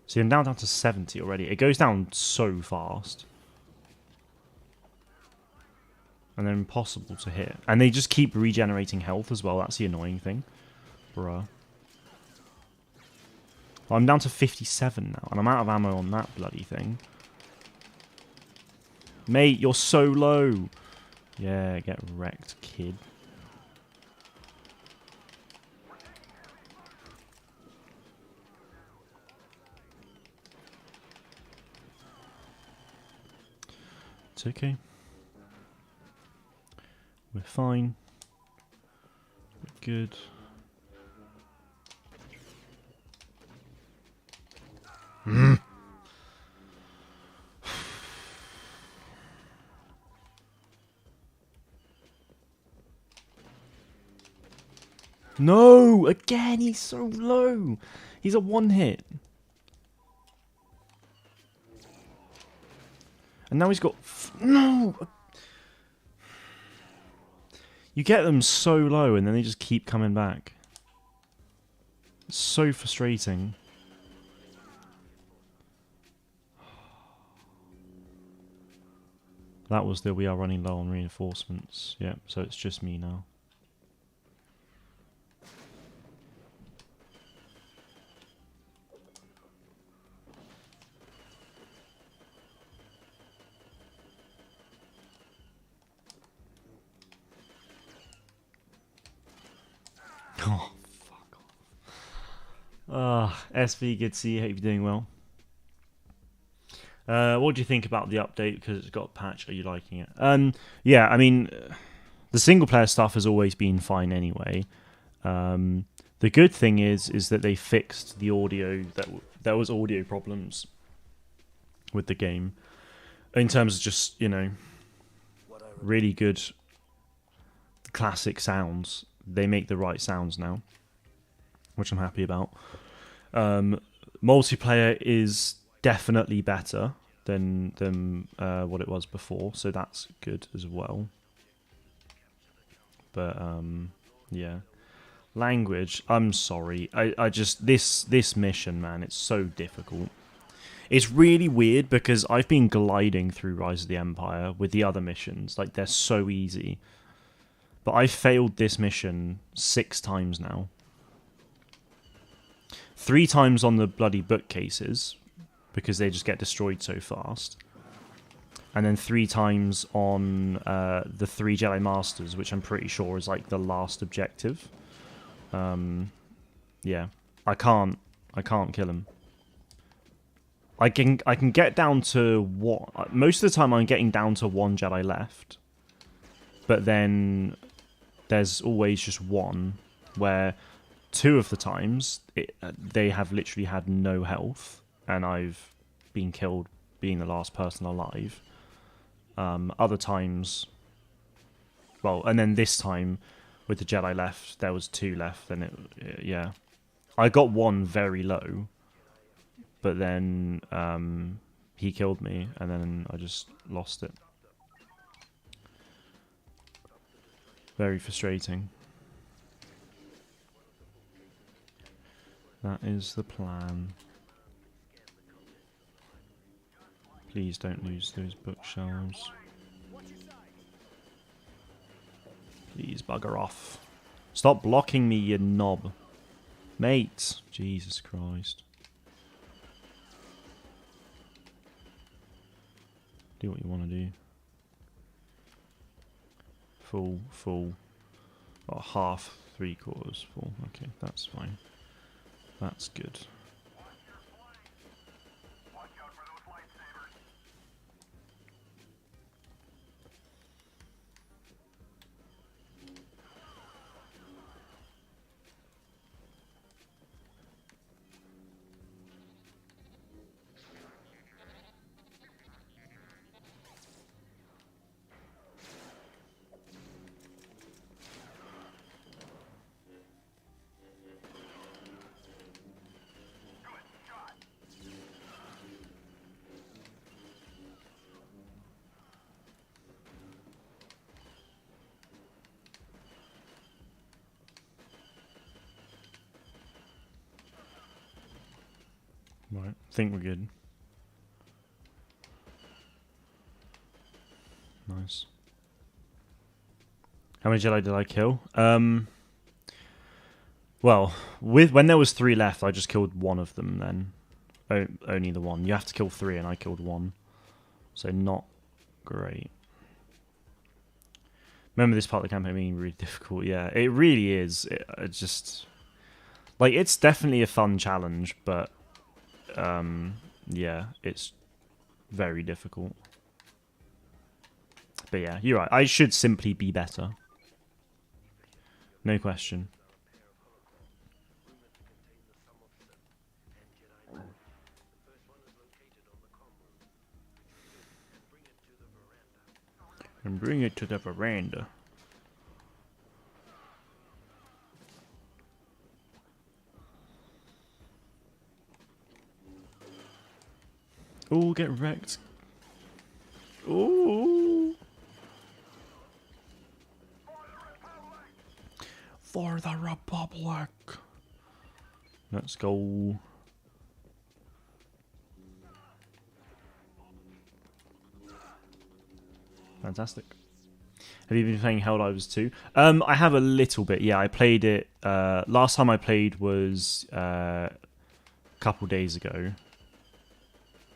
See, I'm down to 70 already. It goes down so fast. And they're impossible to hit. And they just keep regenerating health as well. That's the annoying thing. Bruh. Well, I'm down to 57 now. And I'm out of ammo on that bloody thing. Mate, you're so low. Yeah, get wrecked, kid. It's okay. We're fine. We're good. No! Again, he's so low. He's a one hit. And now he's got... No! You get them so low and then they just keep coming back. It's so frustrating. That was the we are running low on reinforcements. Yep, so it's just me now. Oh, fuck off. SV, good to see you. Hope you're doing well. What do you think about the update? Because it's got a patch. Are you liking it? Yeah, I mean, the single player stuff has always been fine anyway. The good thing is that they fixed the audio. There was audio problems with the game in terms of just, you know, really good classic sounds. They make the right sounds now, which I'm happy about. Multiplayer is definitely better than what it was before, so that's good as well. But yeah, language. I'm sorry. I just this mission, man. It's so difficult. It's really weird because I've been gliding through Rise of the Empire with the other missions. Like, they're so easy. But I failed this mission 6 times now. 3 times on the bloody bookcases, because they just get destroyed so fast. And then 3 times on the 3 Jedi Masters, which I'm pretty sure is like the last objective. Yeah, I can't kill him. I can get down to what most of the time I'm getting down to 1 Jedi left, but then there's always just one where 2 of the times they have literally had no health and I've been killed being the last person alive. Other times, well, and then this time with the Jedi left, there was 2 left, and yeah, I got 1 very low, but then he killed me, and then I just lost it. Very frustrating. That is the plan. Please don't lose those bookshelves. Please bugger off. Stop blocking me, you knob. Mate. Jesus Christ. Do what you want to do. Full. Oh, half, 3/4 full. Okay, that's fine. That's good. Right, I think we're good. Nice. How many Jedi did I kill? Well, when there was 3 left, I just killed one of them then. Only the one. You have to kill 3 and I killed 1. So not great. Remember this part of the campaign being really difficult. Yeah, it really is. It just... Like, it's definitely a fun challenge, but... yeah, it's very difficult. But yeah, you're right. I should simply be better. No question. And bring it to the veranda. Oh, get wrecked. Oh. For the Republic. Let's go. Fantastic. Have you been playing Helldivers 2? I have a little bit. Yeah, I played it. Last time I played was a couple days ago.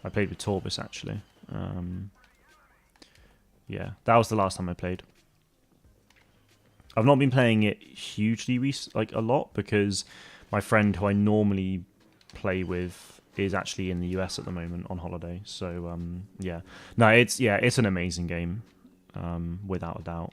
I played with Torbis actually. Yeah, that was the last time I played. I've not been playing it hugely, like a lot, because my friend who I normally play with is actually in the US at the moment on holiday. So yeah, no, it's an amazing game, without a doubt.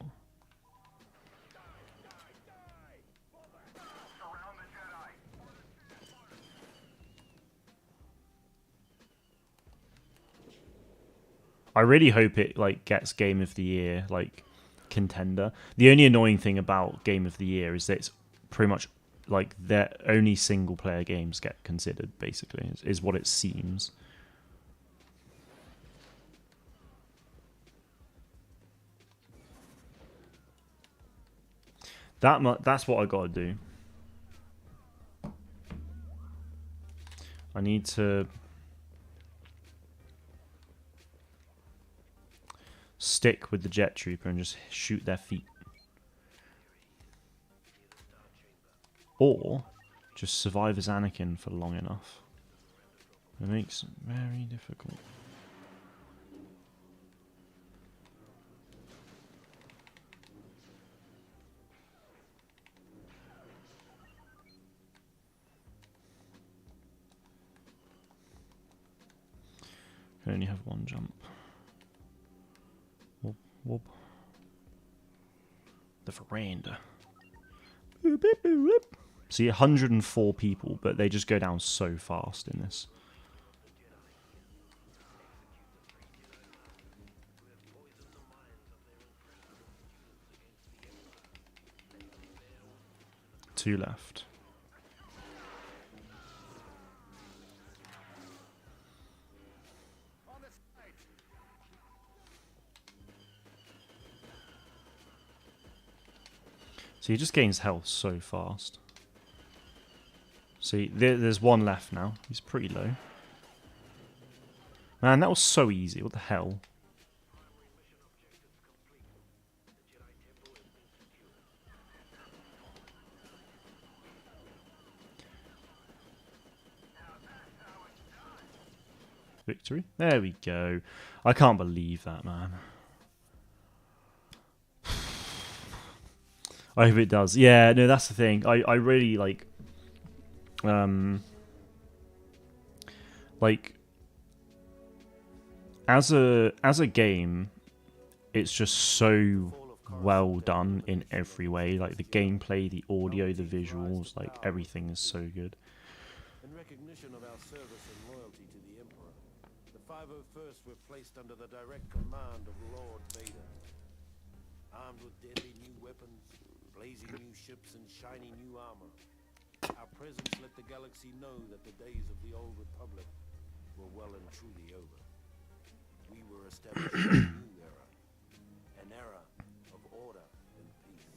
I really hope it like gets Game of the Year like contender. The only annoying thing about Game of the Year is that it's pretty much like their only single player games get considered. Basically, is what it seems. That's what I gotta do. I need to stick with the jet trooper and just shoot their feet. Or just survive as Anakin for long enough. It makes it very difficult. I only have one jump. Whoop, whoop. The veranda. Boop, boop, boop, boop. See, 104 people, but they just go down so fast in this. Two left. So he just gains health so fast. See, there's one left now. He's pretty low. Man, that was so easy. What the hell? Victory. There we go. I can't believe that, man. I hope it does. Yeah, no, that's the thing. I really like as a game, it's just so well done in every way. Like the gameplay, the audio, the visuals, like everything is so good. In recognition of our service and loyalty to the Emperor, the 501st were placed under the direct command of Lord Vader. Armed with deadly new weapons, blazing new ships, and shiny new armor, our presence let the galaxy know that the days of the old Republic were well and truly over. We were establishing a new era, an era of order and peace.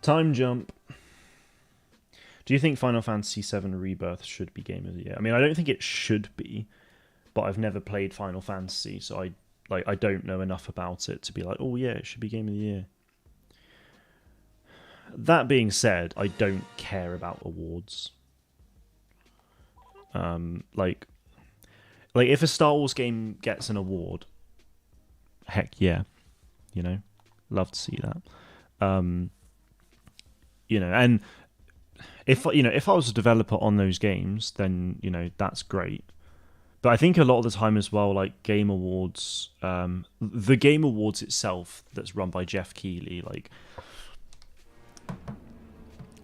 Time jump. Do you think Final Fantasy VII Rebirth should be Game of the Year? I mean, I don't think it should be, but I've never played Final Fantasy, so I don't know enough about it to be like, oh yeah, it should be Game of the Year. That being said, I don't care about awards. Like if a Star Wars game gets an award, heck yeah, you know, love to see that. You know, and if I was a developer on those games, then that's great. But I think a lot of the time as well, like Game Awards, the Game Awards itself that's run by Jeff Keighley, like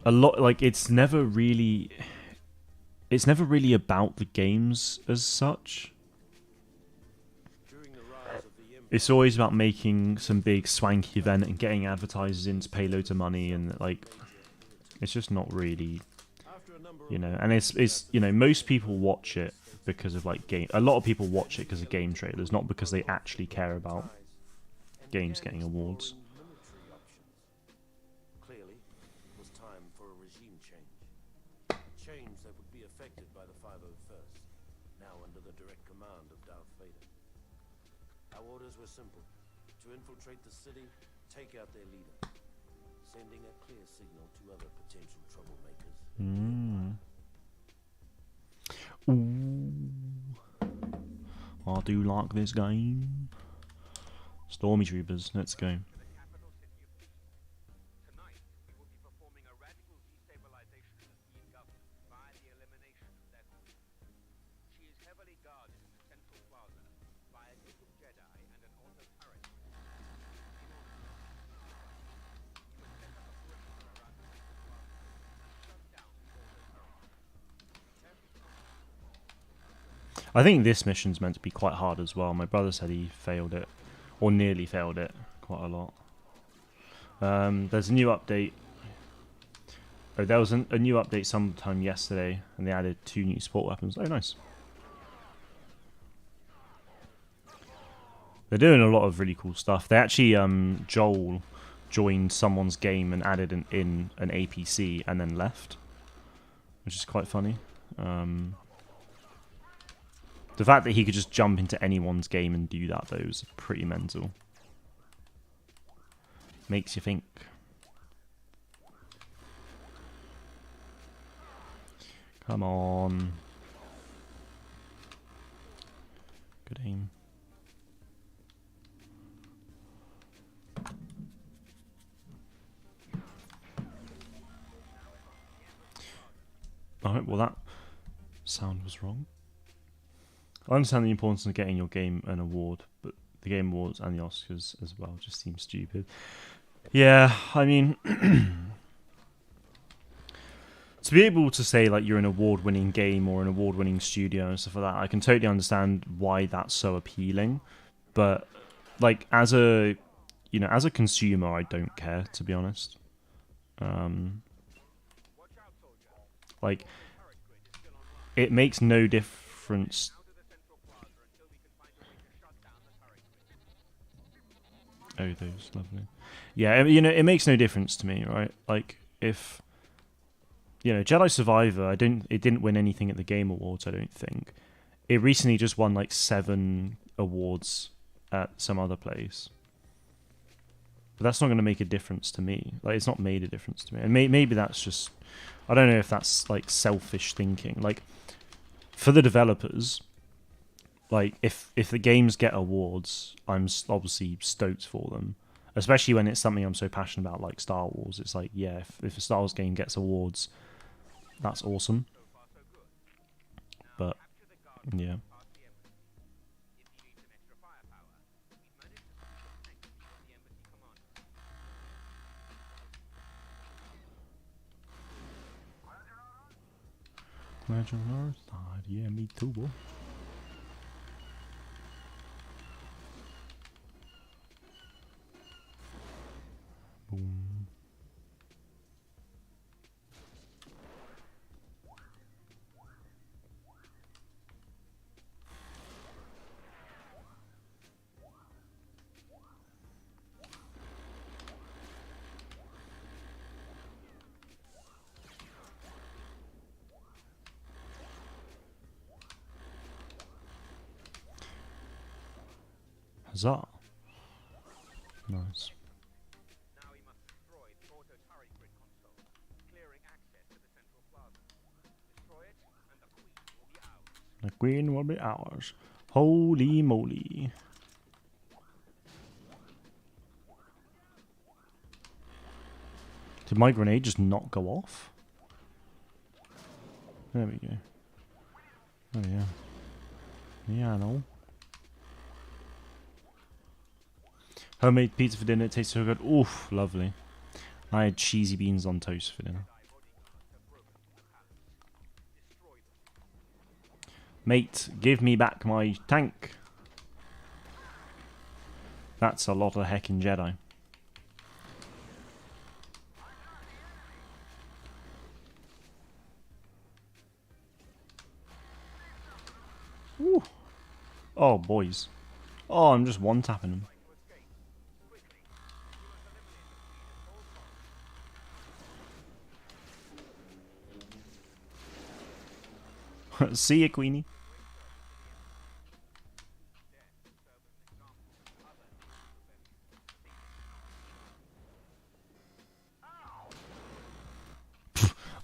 a lot, like it's never really about the games as such. It's always about making some big swanky event and getting advertisers in to pay loads of money, and like it's just not really, and it's most people watch it because of like game. A lot of people watch it because of game trailers, not because they actually care about games getting awards. Clearly, it was time for a regime change. Change that would be affected by the 501st, now under the direct command of Darth Vader. Our orders were simple: to infiltrate the city, take out their leader, sending a clear signal to other potential troublemakers. Ooh. I do like this game. Stormtroopers, let's go. I think this mission's meant to be quite hard as well. My brother said he failed it, or nearly failed it, quite a lot. There's a new update. Oh, there was a new update sometime yesterday, and they added 2 new support weapons. Oh, nice. They're doing a lot of really cool stuff. They actually, Joel joined someone's game and added in an APC and then left, which is quite funny. The fact that he could just jump into anyone's game and do that, though, is pretty mental. Makes you think. Come on. Good aim. Alright, well that sound was wrong. I understand the importance of getting your game an award, but the Game Awards and the Oscars as well just seem stupid. Yeah, I mean, to be able to say like you're an award-winning game or an award-winning studio and stuff like that, I can totally understand why that's so appealing. But like as a consumer, I don't care, to be honest. Like it makes no difference. Oh, those lovely. Yeah, it makes no difference to me, right? Like if Jedi Survivor, it didn't win anything at the Game Awards, I don't think. It recently just won like 7 awards at some other place. But that's not going to make a difference to me. Like it's not made a difference to me. And maybe that's just, I don't know if that's like selfish thinking. Like for the developers, like if the games get awards, I'm obviously stoked for them. Especially when it's something I'm so passionate about, like Star Wars. It's like, yeah, if a Star Wars game gets awards, that's awesome. But yeah. Glad you're on our side. Yeah, me too, boy. Boom. Huzzah. Nice. Now he must destroy the auto turret grid console, clearing access to the central plaza. Destroy it, and the queen will be ours. The queen will be ours. Holy moly. Did my grenade just not go off? There we go. Oh yeah. Yeah, I know. Homemade pizza for dinner. It tastes so good. Oof, lovely. I had cheesy beans on toast for dinner. Mate, give me back my tank. That's a lot of heckin' Jedi. Ooh. Oh, boys. Oh, I'm just one-tapping them. See ya, Queenie.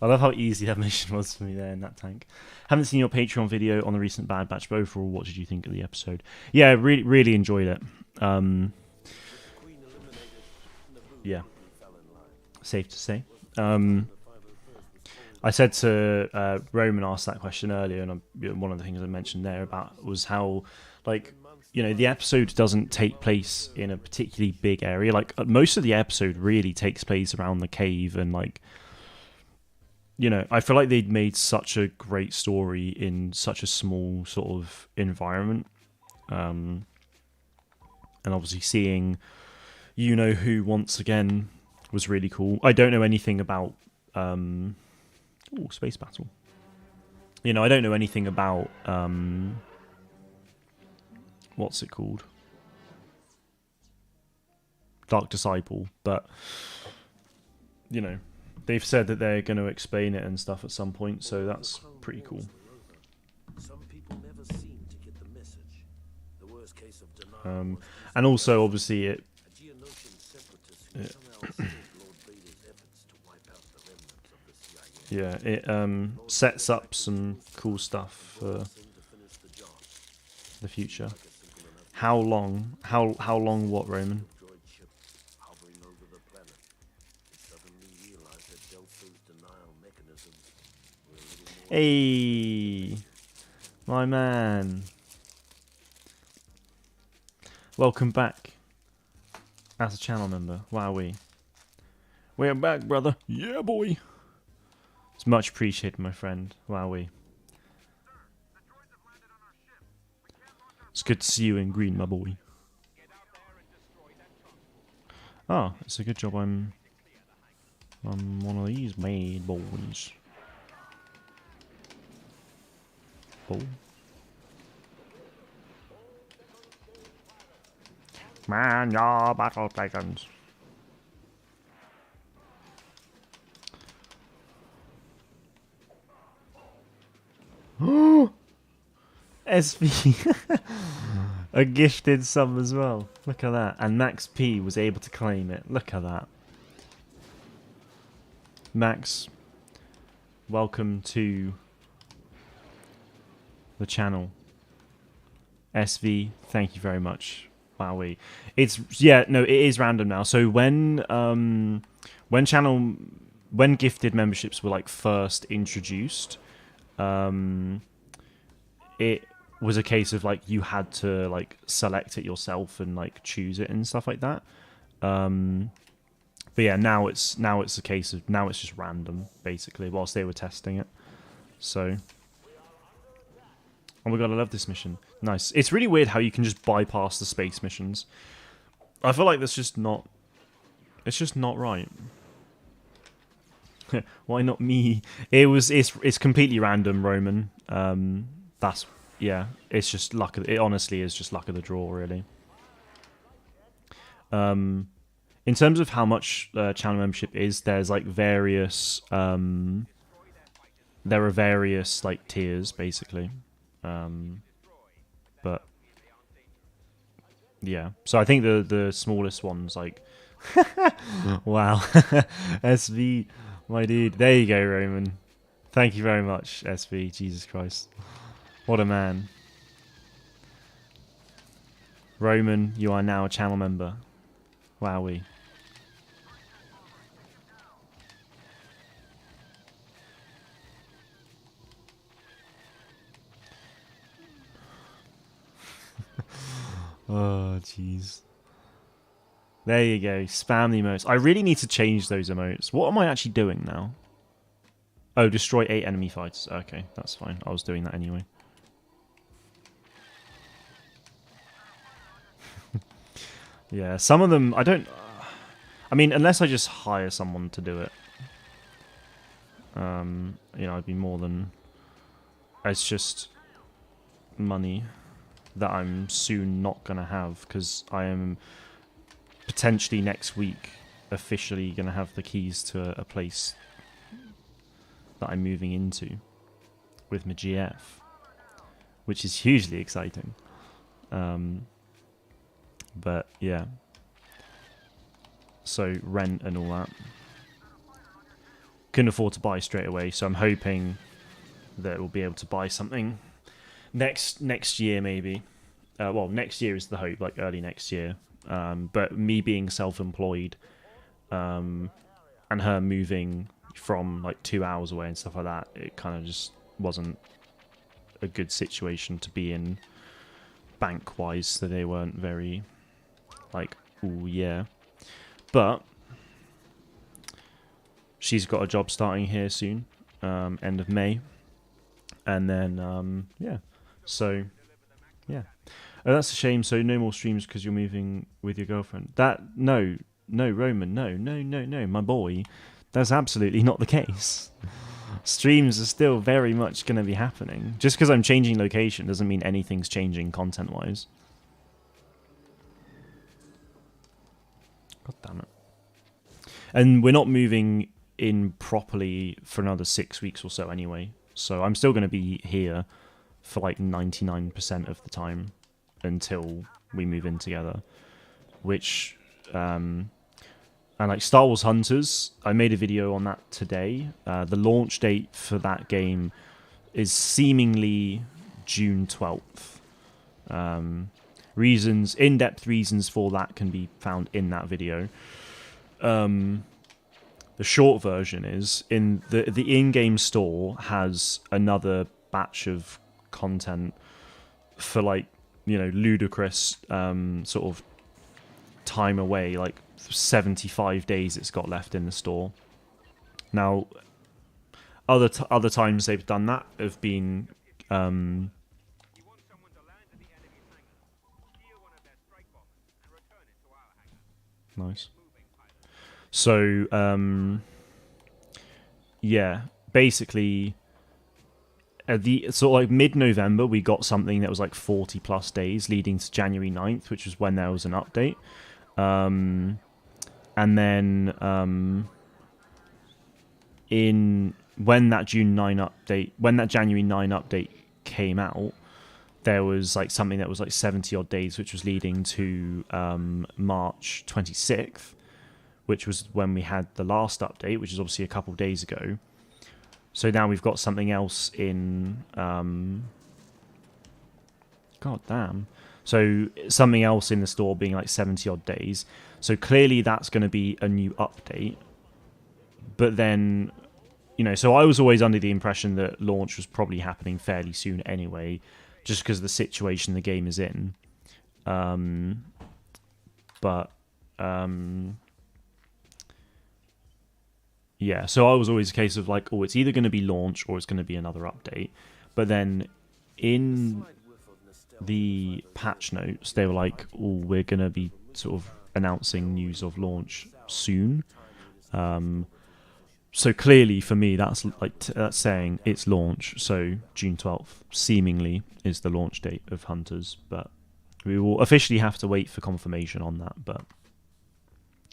I love how easy that mission was for me there in that tank. Haven't seen your Patreon video on the recent Bad Batch, but overall, what did you think of the episode? Yeah, really enjoyed it. Yeah, safe to say. I said to Roman asked that question earlier, and one of the things I mentioned there about was how, like, you know, the episode doesn't take place in a particularly big area. Like, most of the episode really takes place around the cave, and like, you know, I feel like they'd made such a great story in such a small sort of environment. And obviously seeing you know who once again was really cool. I don't know anything about space battle. You know, I don't know anything about what's it called? Dark Disciple, but you know, they've said that they're going to explain it and stuff at some point, so that's pretty cool. Some people never seem to get the message. The worst case of denial And also, obviously, it yeah, it sets up some cool stuff for the future. How long? How long? What, Roman? Hey, my man. Welcome back as a channel member. Wowee. We're back, brother. Yeah, boy. It's much appreciated, my friend. Wowee. It's good to see you in green, my boy. Oh, it's a good job I'm one of these made boys. Oh. Man, your battle dragons. SV. A gifted sub as well. Look at that. And Max P was able to claim it. Look at that. Max, welcome to the channel. SV, thank you very much. Wowee. It's it is random now. So when gifted memberships were like first introduced, it was a case of like you had to like select it yourself and like choose it and stuff like that. But yeah, now it's a case of it's just random basically whilst they were testing it. So, oh my god, I love this mission. Nice. It's really weird how you can just bypass the space missions. I feel like that's just not. It's just not right. Why not me? It's completely random, Roman. It's just luck. It honestly is just luck of the draw, really. In terms of how much channel membership is, there's like various. There are various like tiers, basically. But Yeah. So I think the smallest one's like, wow, SV, my dude. There you go, Roman. Thank you very much, SV. Jesus Christ, what a man. Roman, you are now a channel member. Wowee. Oh, jeez. There you go. Spam the emotes. I really need to change those emotes. What am I actually doing now? Oh, destroy 8 enemy fighters. Okay, that's fine. I was doing that anyway. Yeah, some of them, I don't... I mean, unless I just hire someone to do it. You know, I'd be more than... It's just money that I'm soon not going to have, because I am potentially next week officially going to have the keys to a place that I'm moving into with my GF, which is hugely exciting. But yeah, so rent and all that. Couldn't afford to buy straight away, so I'm hoping that we'll be able to buy something next year maybe. Well, next year is the hope, like early next year. But me being self-employed, and her moving from like 2 hours away and stuff like that, it kind of just wasn't a good situation to be in bank-wise, so they weren't very like, ooh yeah. But she's got a job starting here soon, end of May, and then yeah, so yeah. Oh, that's a shame. So no more streams because you're moving with your girlfriend. No, Roman, no, my boy. That's absolutely not the case. Streams are still very much going to be happening. Just because I'm changing location doesn't mean anything's changing content-wise. God damn it. And we're not moving in properly for another 6 weeks or so anyway. So I'm still going to be here for like 99% of the time until we move in together. Which, and like Star Wars Hunters, I made a video on that today. The launch date for that game is seemingly June 12th. In-depth reasons for that can be found in that video. The short version is in the in-game store has another batch of content for like, you know, ludicrous sort of time away, like 75 days it's got left in the store. Now, other times they've done that have been nice. So yeah, basically the sort of like mid-November we got something that was like 40 plus days leading to January 9th, which was when there was an update. And then when that January 9 update came out, there was like something that was like 70 odd days, which was leading to March 26th, which was when we had the last update, which is obviously a couple of days ago. So now we've got something else in God damn. So something else in the store being like 70 odd days. So clearly that's going to be a new update. But then, you know, so I was always under the impression that launch was probably happening fairly soon anyway, just because of the situation the game is in. Yeah, so I was always a case of like, oh, it's either going to be launch or it's going to be another update. But then in the patch notes, they were like, oh, we're going to be sort of announcing news of launch soon. So clearly for me, that's like that's saying it's launch. So June 12th seemingly is the launch date of Hunters, but we will officially have to wait for confirmation on that, but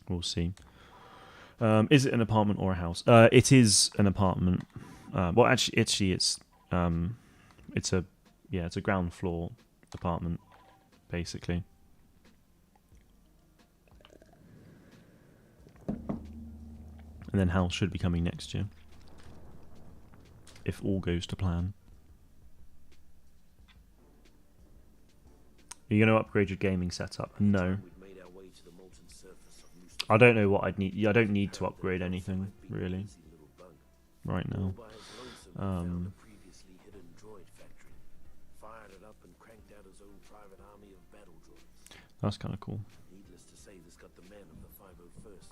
we'll see. Is it an apartment or a house? It is an apartment. Well, actually, it's a ground floor apartment, basically. And then House should be coming next year, if all goes to plan. Are you going to upgrade your gaming setup? No. We'd made our way to the molten surface of Lucifer. I don't know what I'd need. I don't need to upgrade anything, really, right now. By his lonesome, he found a previously hidden droid factory, fired it up and cranked out his own private army of battle droids. That's kind of cool. Needless to say, this got the men of the 501st.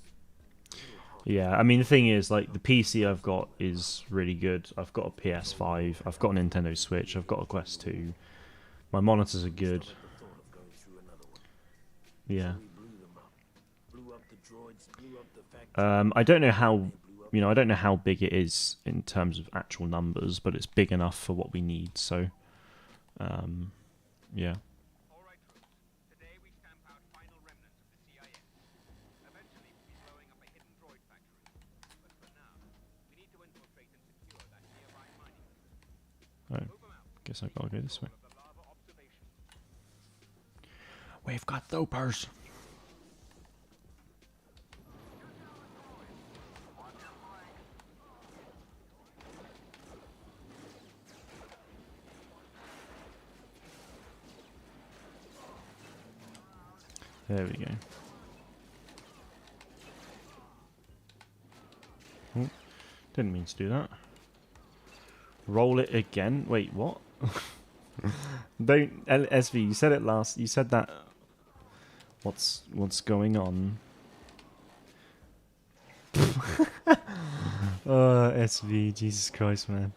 Yeah, I mean, the thing is, like, the PC I've got is really good. I've got a PS5, I've got a Nintendo Switch, I've got a Quest 2. My monitors are good. The thought of going through another one. Yeah. We blew them up. Blew up the droids, blew up the factory. I don't know how, I don't know how big it is in terms of actual numbers, but it's big enough for what we need. So, yeah. All right, troops. Today we stamp out final remnants of the CIA. Eventually we'll be blowing up a hidden droid factory. But for now, we need to infiltrate and secure that nearby mining district. Oh, Move them out. guess I've got to go this way. Of the lava observation. We've got Thopers. There we go. Oh, didn't mean to do that. Roll it again. Wait, what? Don't, SV. You said it last. You said that. What's going on? Oh, SV. Jesus Christ, man.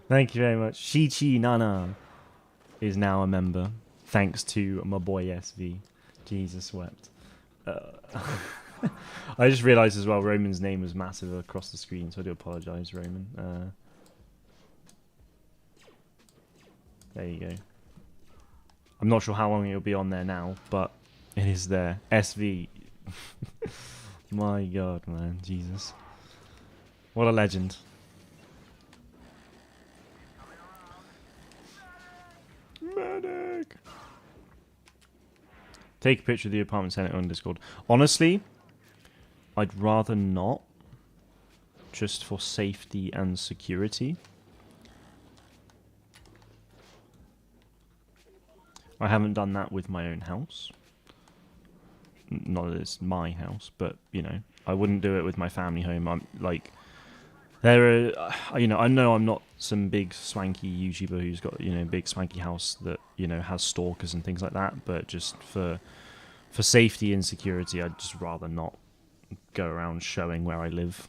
Thank you very much. Chi Nana is now a member. Thanks to my boy SV. Jesus wept. I just realised as well Roman's name was massive across the screen, so I do apologise, Roman. There you go. I'm not sure how long it'll be on there now, but it is there. SV. My God, man. Jesus. What a legend. Medic! Take a picture of the apartment, send it on Discord. Honestly, I'd rather not. Just for safety and security. I haven't done that with my own house. Not that it's my house, but, you know, I wouldn't do it with my family home. I'm like, there are, I know I'm not some big swanky YouTuber who's got, big swanky house that, has stalkers and things like that, but just for safety and security, I'd just rather not go around showing where I live.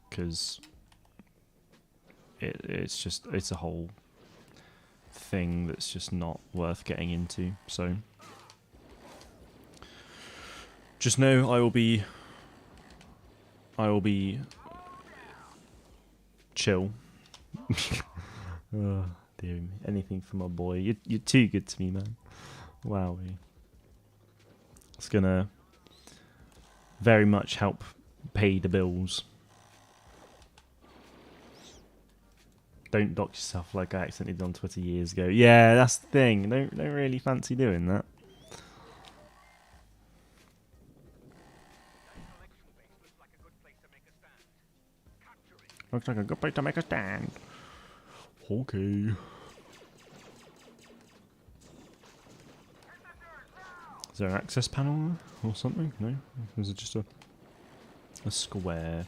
Because it's a whole thing that's just not worth getting into. So just know I will be chill. Oh, dear me. Anything for my boy. You're too good to me, man. Wow. It's gonna very much help pay the bills. Don't dox yourself like I accidentally did on Twitter years ago. Yeah, that's the thing. Don't really fancy doing that. Looks like a good place to make a stand. Okay. Is there an access panel or something? No? Is it just a square?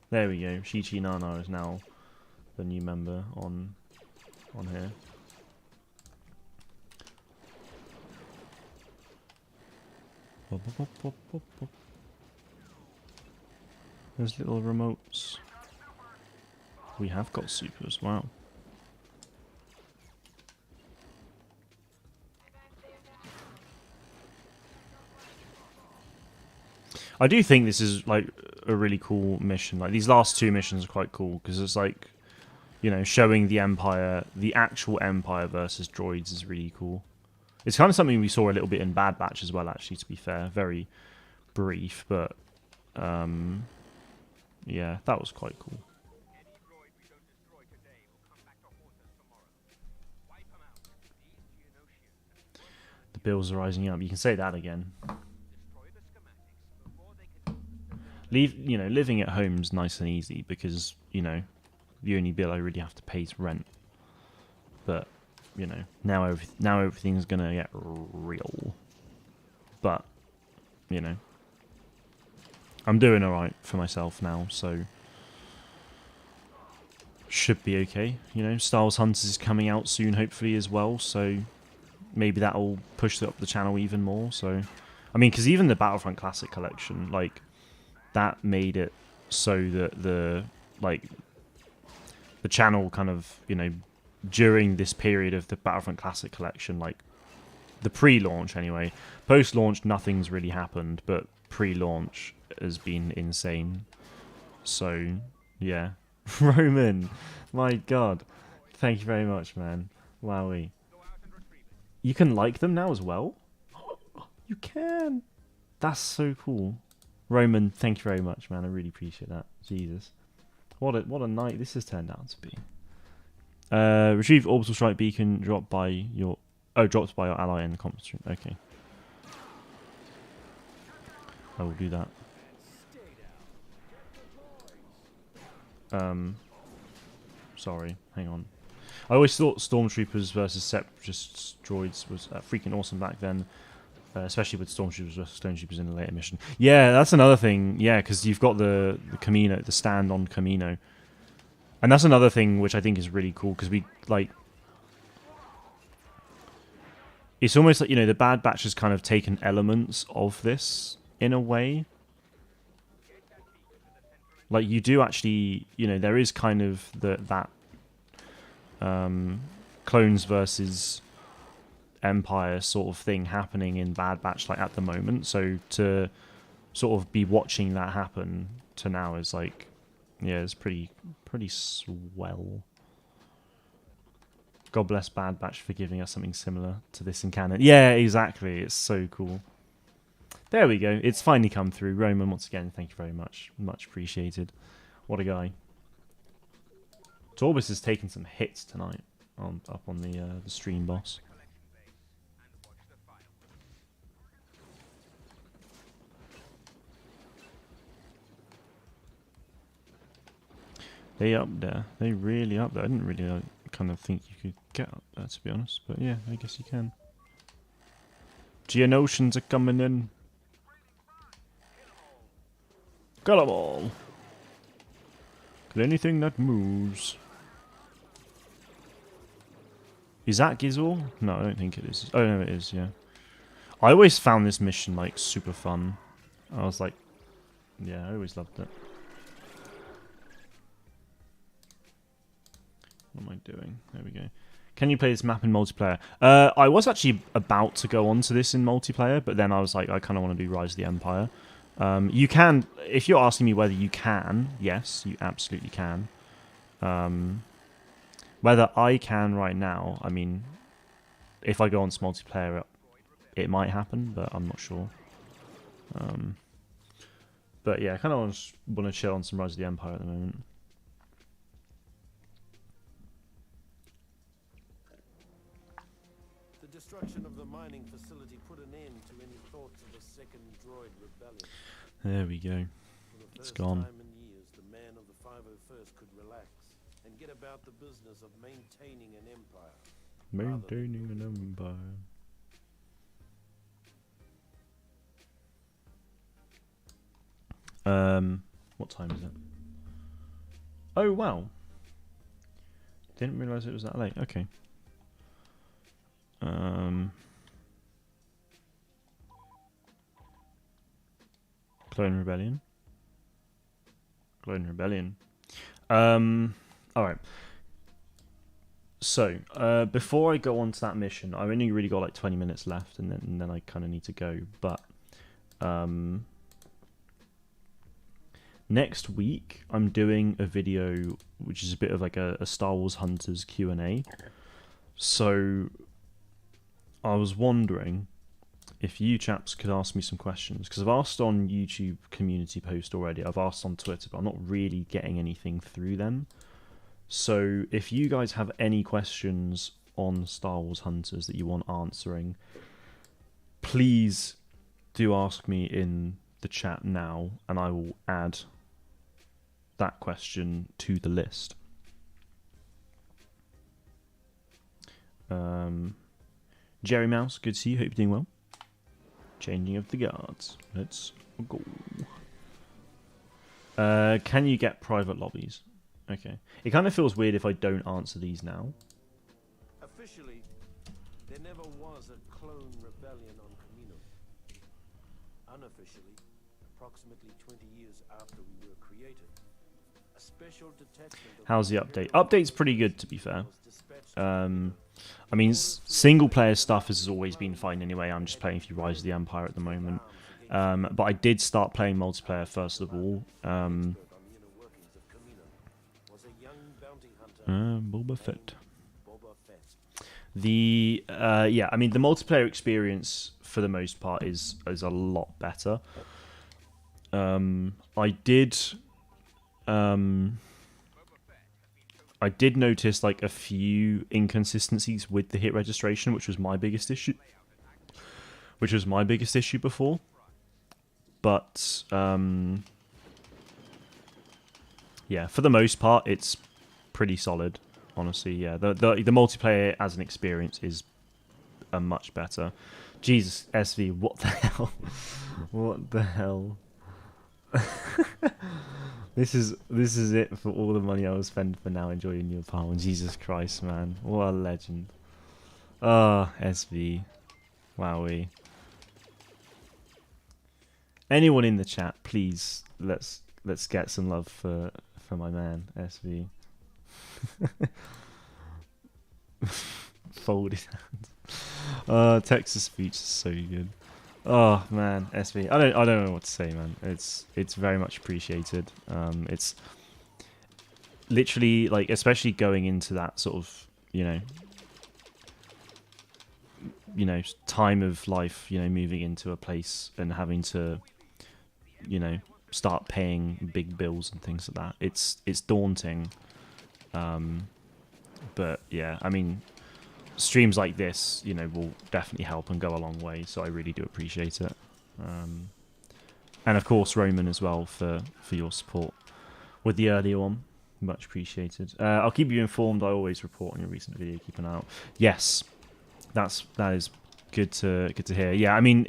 There we go. Chi Nana is now the new member on here. There's little remotes. We have got supers, wow. I do think this is like a really cool mission. Like these last two missions are quite cool because it's like, showing the Empire, the actual Empire versus droids is really cool. It's kind of something we saw a little bit in Bad Batch as well, actually, to be fair. Very brief, but yeah, that was quite cool. The bills are rising up. You can say that again. living at home's nice and easy because the only bill I really have to pay is rent. But now everything's gonna get real. But I'm doing all right for myself now, so should be okay. Star Wars Hunters is coming out soon, hopefully as well. So maybe that'll push up the channel even more. So, I mean, because even the Battlefront Classic Collection, like, that made it so that the channel kind of, during this period of the Battlefront Classic Collection, like, the pre-launch anyway. Post-launch, nothing's really happened, but pre-launch has been insane. So, yeah. Roman, my god. Thank you very much, man. Wowie. You can like them now as well? You can! That's so cool. Roman, thank you very much, man. I really appreciate that. Jesus. What a night this has turned out to be. Retrieve orbital strike beacon dropped by your ally in the conference room. Okay. I will do that. Sorry, hang on. I always thought Stormtroopers versus Separatist droids was freaking awesome back then. Especially with Stormtroopers versus Stormtroopers in the later mission. Yeah, that's another thing. Yeah, because you've got the Camino, the stand on Camino. And that's another thing which I think is really cool, because we, it's almost like, the Bad Batch has kind of taken elements of this, in a way. Like, you do actually, there is kind of that clones versus Empire sort of thing happening in Bad Batch, like, at the moment. So to sort of be watching that happen to now is like, yeah, it's pretty swell. God bless Bad Batch for giving us something similar to this in canon. Yeah, exactly. It's so cool. There we go. It's finally come through. Roman, once again, thank you very much. Much appreciated. What a guy. Torbis has taken some hits tonight up on the stream boss. They up there. They really up there. I didn't really kind of think you could get up there, to be honest. But yeah, I guess you can. Geonosians are coming in. Got them all. Got anything that moves. Is that Gizor? No, I don't think it is. Oh, no, it is, yeah. I always found this mission, like, super fun. I was like, yeah, I always loved it. What am I doing? There we go. Can you play this map in multiplayer? I was actually about to go on to this in multiplayer, but then I was like, I kind of want to do Rise of the Empire. You can, if you're asking me whether you can, yes, you absolutely can. Whether I can right now, I mean, if I go on to multiplayer, it might happen, but I'm not sure. But yeah, I kind of want to chill on some Rise of the Empire at the moment. The destruction of the mining facility put an end to any thoughts of a second droid rebellion. There we go. It's gone. For the first time in years, the man of the 501st could relax and get about the business of maintaining an empire. Maintaining an empire. What time is it? Oh, wow. Didn't realise it was that late. Okay. Clone Rebellion. Clone Rebellion. Alright. So, before I go on to that mission, I've only really got like 20 minutes left, and then I kind of need to go. But next week, I'm doing a video which is a bit of like a Star Wars Hunters Q&A. So, I was wondering if you chaps could ask me some questions, because I've asked on YouTube community post already, I've asked on Twitter, but I'm not really getting anything through them. So if you guys have any questions on Star Wars Hunters that you want answering, please do ask me in the chat now, and I will add that question to the list. Jerry Mouse, good to see you. Hope you're doing well. Changing of the guards. Let's go. Can you get private lobbies? Okay. It kind of feels weird if I don't answer these now. Officially, there never was a clone rebellion on Camino. Unofficially, approximately 20 years after we were created, a special detachment of How's the update? Update's pretty good, to be fair. I mean, single player stuff has always been fine anyway. I'm just playing through Rise of the Empire at the moment. But I did start playing multiplayer first of all. Boba Fett. The yeah, I mean the multiplayer experience for the most part is a lot better. I did notice like a few inconsistencies with the hit registration, which was my biggest issue. Before. But yeah, for the most part, it's pretty solid. Honestly, yeah. The multiplayer as an experience is a much better. Jesus, SV, what the hell? What the hell? This is it for all the money I will spend for now enjoying your palm. Jesus Christ, man. What a legend. Ah, SV. Wowie. Anyone in the chat, please let's get some love for my man, SV. Folded hands. Texas speech is so good. Oh man, SV. I don't know what to say, man. It's very much appreciated. It's literally like, especially going into that sort of, you know, time of life, moving into a place and having to, start paying big bills and things like that. It's daunting. But yeah, I mean, streams like this, will definitely help and go a long way. So I really do appreciate it. And of course, Roman as well for your support with the earlier one. Much appreciated. I'll keep you informed. I always report on your recent video. Keep an eye out. Yes, that is good to hear. Yeah, I mean,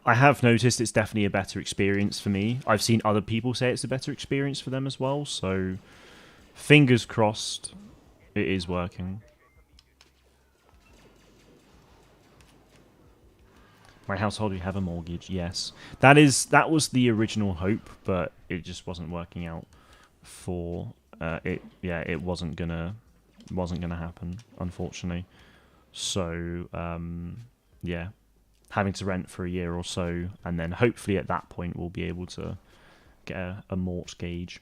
I have noticed it's definitely a better experience for me. I've seen other people say it's a better experience for them as well. So fingers crossed, it is working. My household, we have a mortgage. Yes, that was the original hope, but it just wasn't working out for it. Yeah, it wasn't gonna happen, unfortunately. So yeah, having to rent for a year or so, and then hopefully at that point we'll be able to get a mortgage.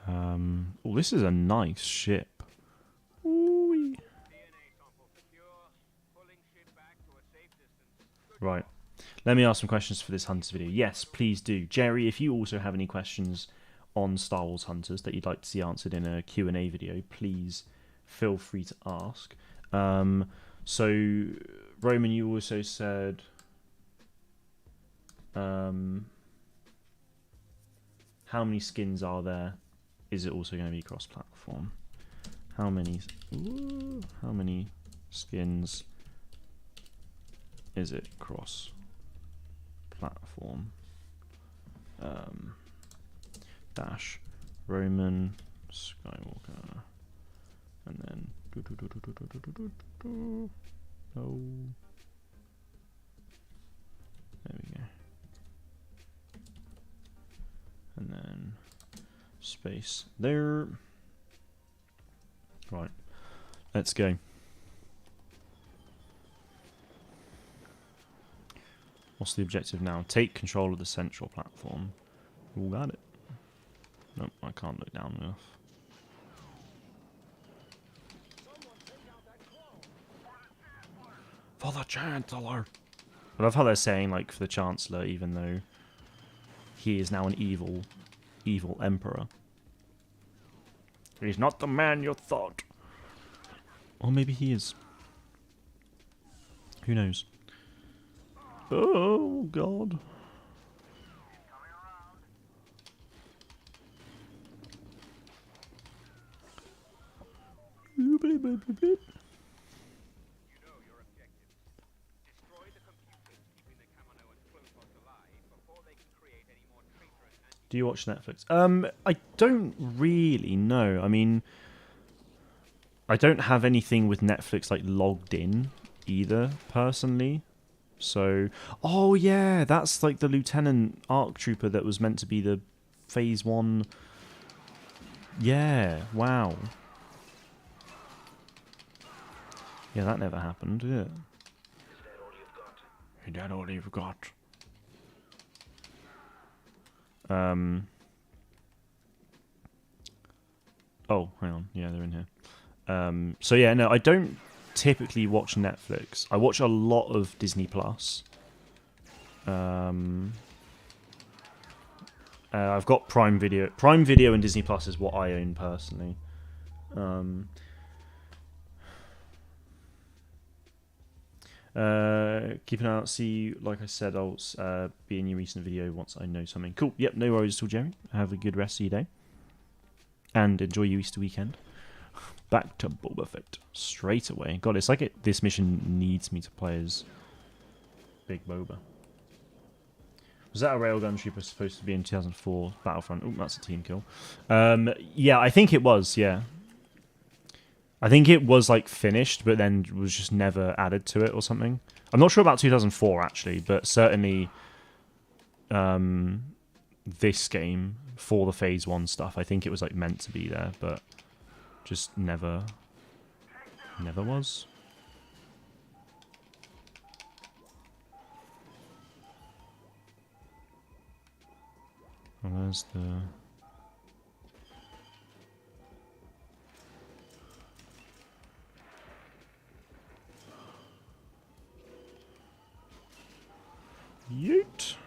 Oh, this is a nice ship. Ooh. Right. Let me ask some questions for this Hunters video. Yes, please do. Jerry, if you also have any questions on Star Wars Hunters that you'd like to see answered in a Q&A video, please feel free to ask. So, Roman, you also said... how many skins are there? Is it also going to be cross-platform? How many skins is it cross-platform? Dash Roman Skywalker, and then no. There we go. And then space there. Right, let's go. What's the objective now? Take control of the central platform. All got it. Nope, I can't look down enough. For the Chancellor. I love how they're saying, like, for the Chancellor, even though he is now an evil emperor. He's not the man you thought. Or maybe he is. Who knows? Oh God. You know your objectives. Destroy the computers keeping the Kaminoans close alive before they can create any more traitorous Do you watch Netflix? I don't really know. I mean, I don't have anything with Netflix like logged in either personally. So, oh yeah, that's like the Lieutenant ARC Trooper that was meant to be the Phase 1. Yeah, wow. Yeah, that never happened, did it? Is that all you've got? Oh, hang on. Yeah, they're in here. So yeah, no, I don't typically watch Netflix. I watch a lot of Disney Plus. I've got Prime Video. Prime Video and Disney Plus is what I own personally. Keep an eye out. See, like I said, I'll be in your recent video once I know something. Cool. Yep, no worries at all, Jerry. Have a good rest of your day. And enjoy your Easter weekend. Back to Boba Fett straight away. God, it's like this mission needs me to play as Big Boba. Was that a railgun trooper supposed to be in 2004 Battlefront? Oh, that's a team kill. Yeah, I think it was, yeah. I think it was like finished, but then was just never added to it or something. I'm not sure about 2004 actually, but certainly this game for the Phase 1 stuff, I think it was like meant to be there, but just never was. Well, there's the... Yeet.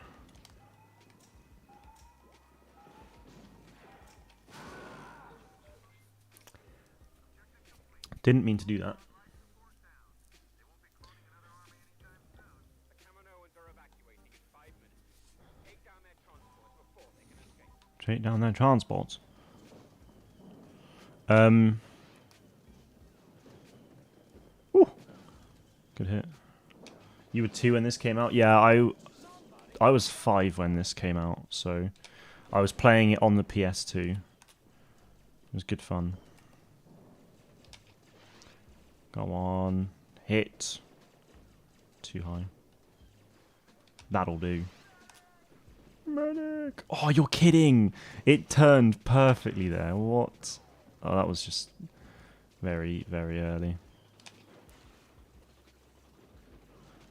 Didn't mean to do that. The Kaminoans are evacuating in 5 minutes. Take down their transports before they can escape. Take down their transports. Ooh. Good hit. You were 2 when this came out? Yeah, I was 5 when this came out, so I was playing it on the PS2. It was good fun. Go on. Hit. Too high. That'll do. Medic! Oh, you're kidding! It turned perfectly there. What? Oh, that was just very, very early.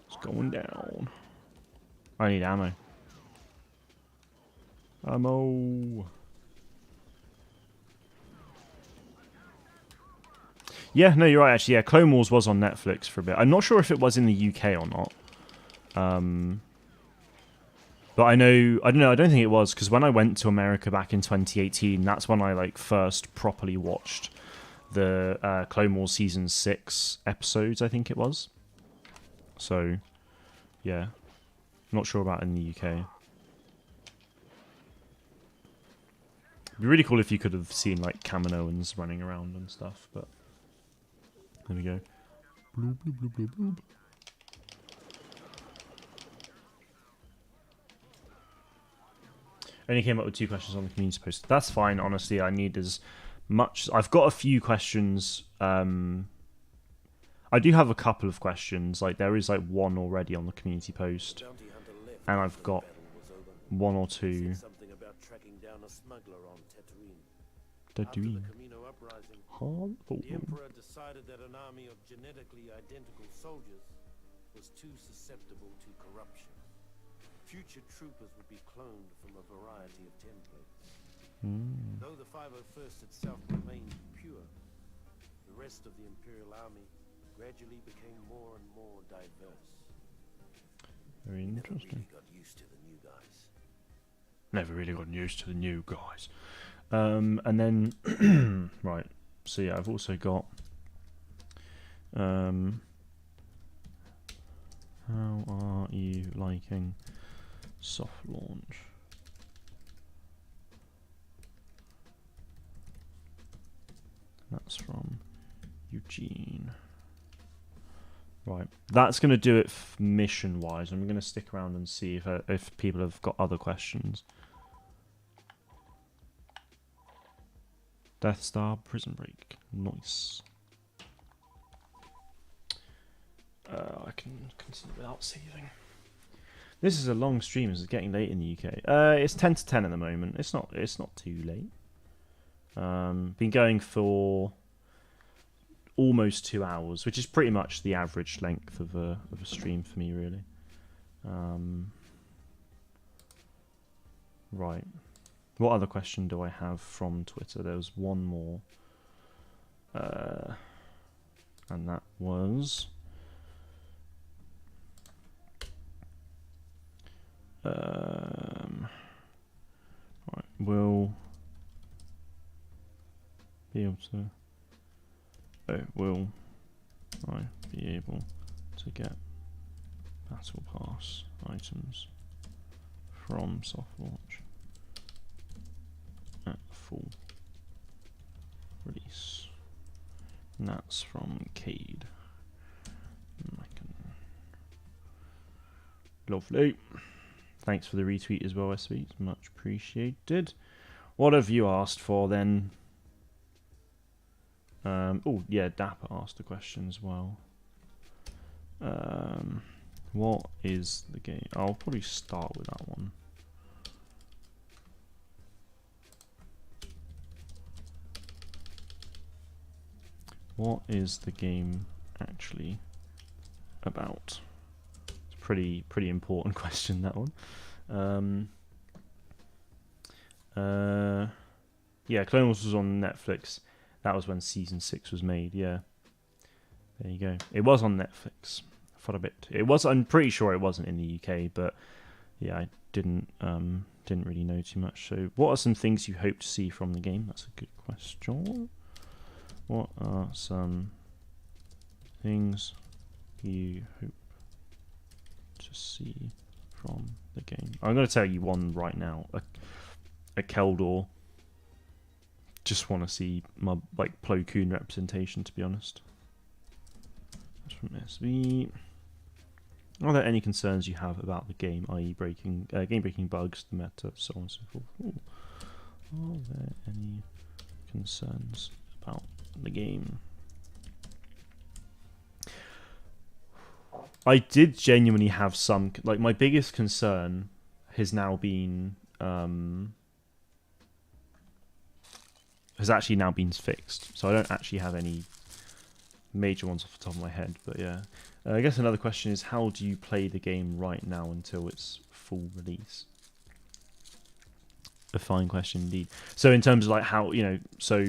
It's going down. I need ammo. Ammo. Yeah, no, you're right, actually. Yeah, Clone Wars was on Netflix for a bit. I'm not sure if it was in the UK or not. But I don't know, I don't think it was, because when I went to America back in 2018, that's when I like first properly watched the Clone Wars Season 6 episodes, I think it was. So, yeah. Not sure about in the UK. It'd be really cool if you could have seen like Kaminoans running around and stuff, but there we go. Bloop, bloop, bloop, bloop, bloop. Only came up with 2 questions on the community post. That's fine, honestly. I need as much... I've got a few questions. I do have a couple of questions. Like, there is like 1 already on the community post. And I've got 1 or 2. Something about tracking down a smuggler on Tatooine. Tatooine. After the Camino uprising, Oh. the Emperor decided that an army of genetically identical soldiers was too susceptible to corruption. Future troopers would be cloned from a variety of templates. Though the 501st itself remained pure, the rest of the Imperial Army gradually became more and more diverse. Very Never interesting. really got used to the new guys. Never really gotten used to the new guys. And then... right. So yeah, I've also got... liking soft launch. That's from Eugene. Right, that's going to do it mission-wise. I'm going to stick around and see if people have got other questions. Death Star, Prison Break, nice. I can continue without saving. This is a long stream. It's getting late in the UK. It's 10 to 10 at the moment. It's not too late. Been going for almost 2 hours, which is pretty much the average length of a stream for me, really. Right. What other question do I have from Twitter? There was one more. And that was... right, will be able to... Oh, will I be able to get Battle Pass items from soft launch at full release? And that's from Cade. Lovely. Thanks for the retweet as well, SB. It's much appreciated. What have you asked for then? Oh, yeah, Dapper asked a question as well. What is the game? I'll probably start with that one. What is the game actually about? It's a pretty important question, that one. Yeah, Clone Wars was on Netflix. That was when season 6 was made. Yeah, there you go. It was on Netflix for a bit. It was. I'm pretty sure it wasn't in the UK, but yeah, I didn't really know too much. So, what are some things you hope to see from the game? That's a good question. What are some things you hope to see from the game? I'm going to tell you one right now. A Keldor. Just want to see my Plo Koon representation, to be honest. That's from SV. Are there any concerns you have about the game, i.e. game-breaking bugs, the meta, so on and so forth? Ooh. Are there any concerns about the game? I did genuinely have some... my biggest concern has now been... has actually now been fixed. So I don't actually have any major ones off the top of my head, but yeah. I guess another question is, how do you play the game right now until its full release? A fine question indeed. So in terms of how, so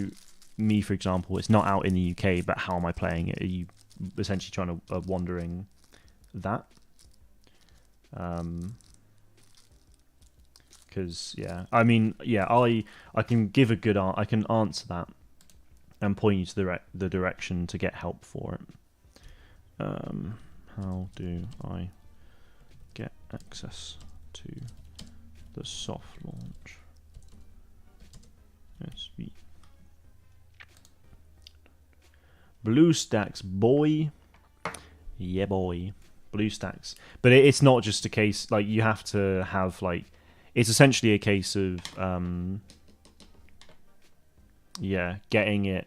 me, for example, it's not out in the UK, but how am I playing it? Are you essentially trying to, wondering that? Because I can give a good I can answer that and point you to the direction to get help for it. How do I get access to the soft launch? SV BlueStacks, boy. Yeah, boy. BlueStacks, but it's not just a case you have to have it's essentially a case of getting it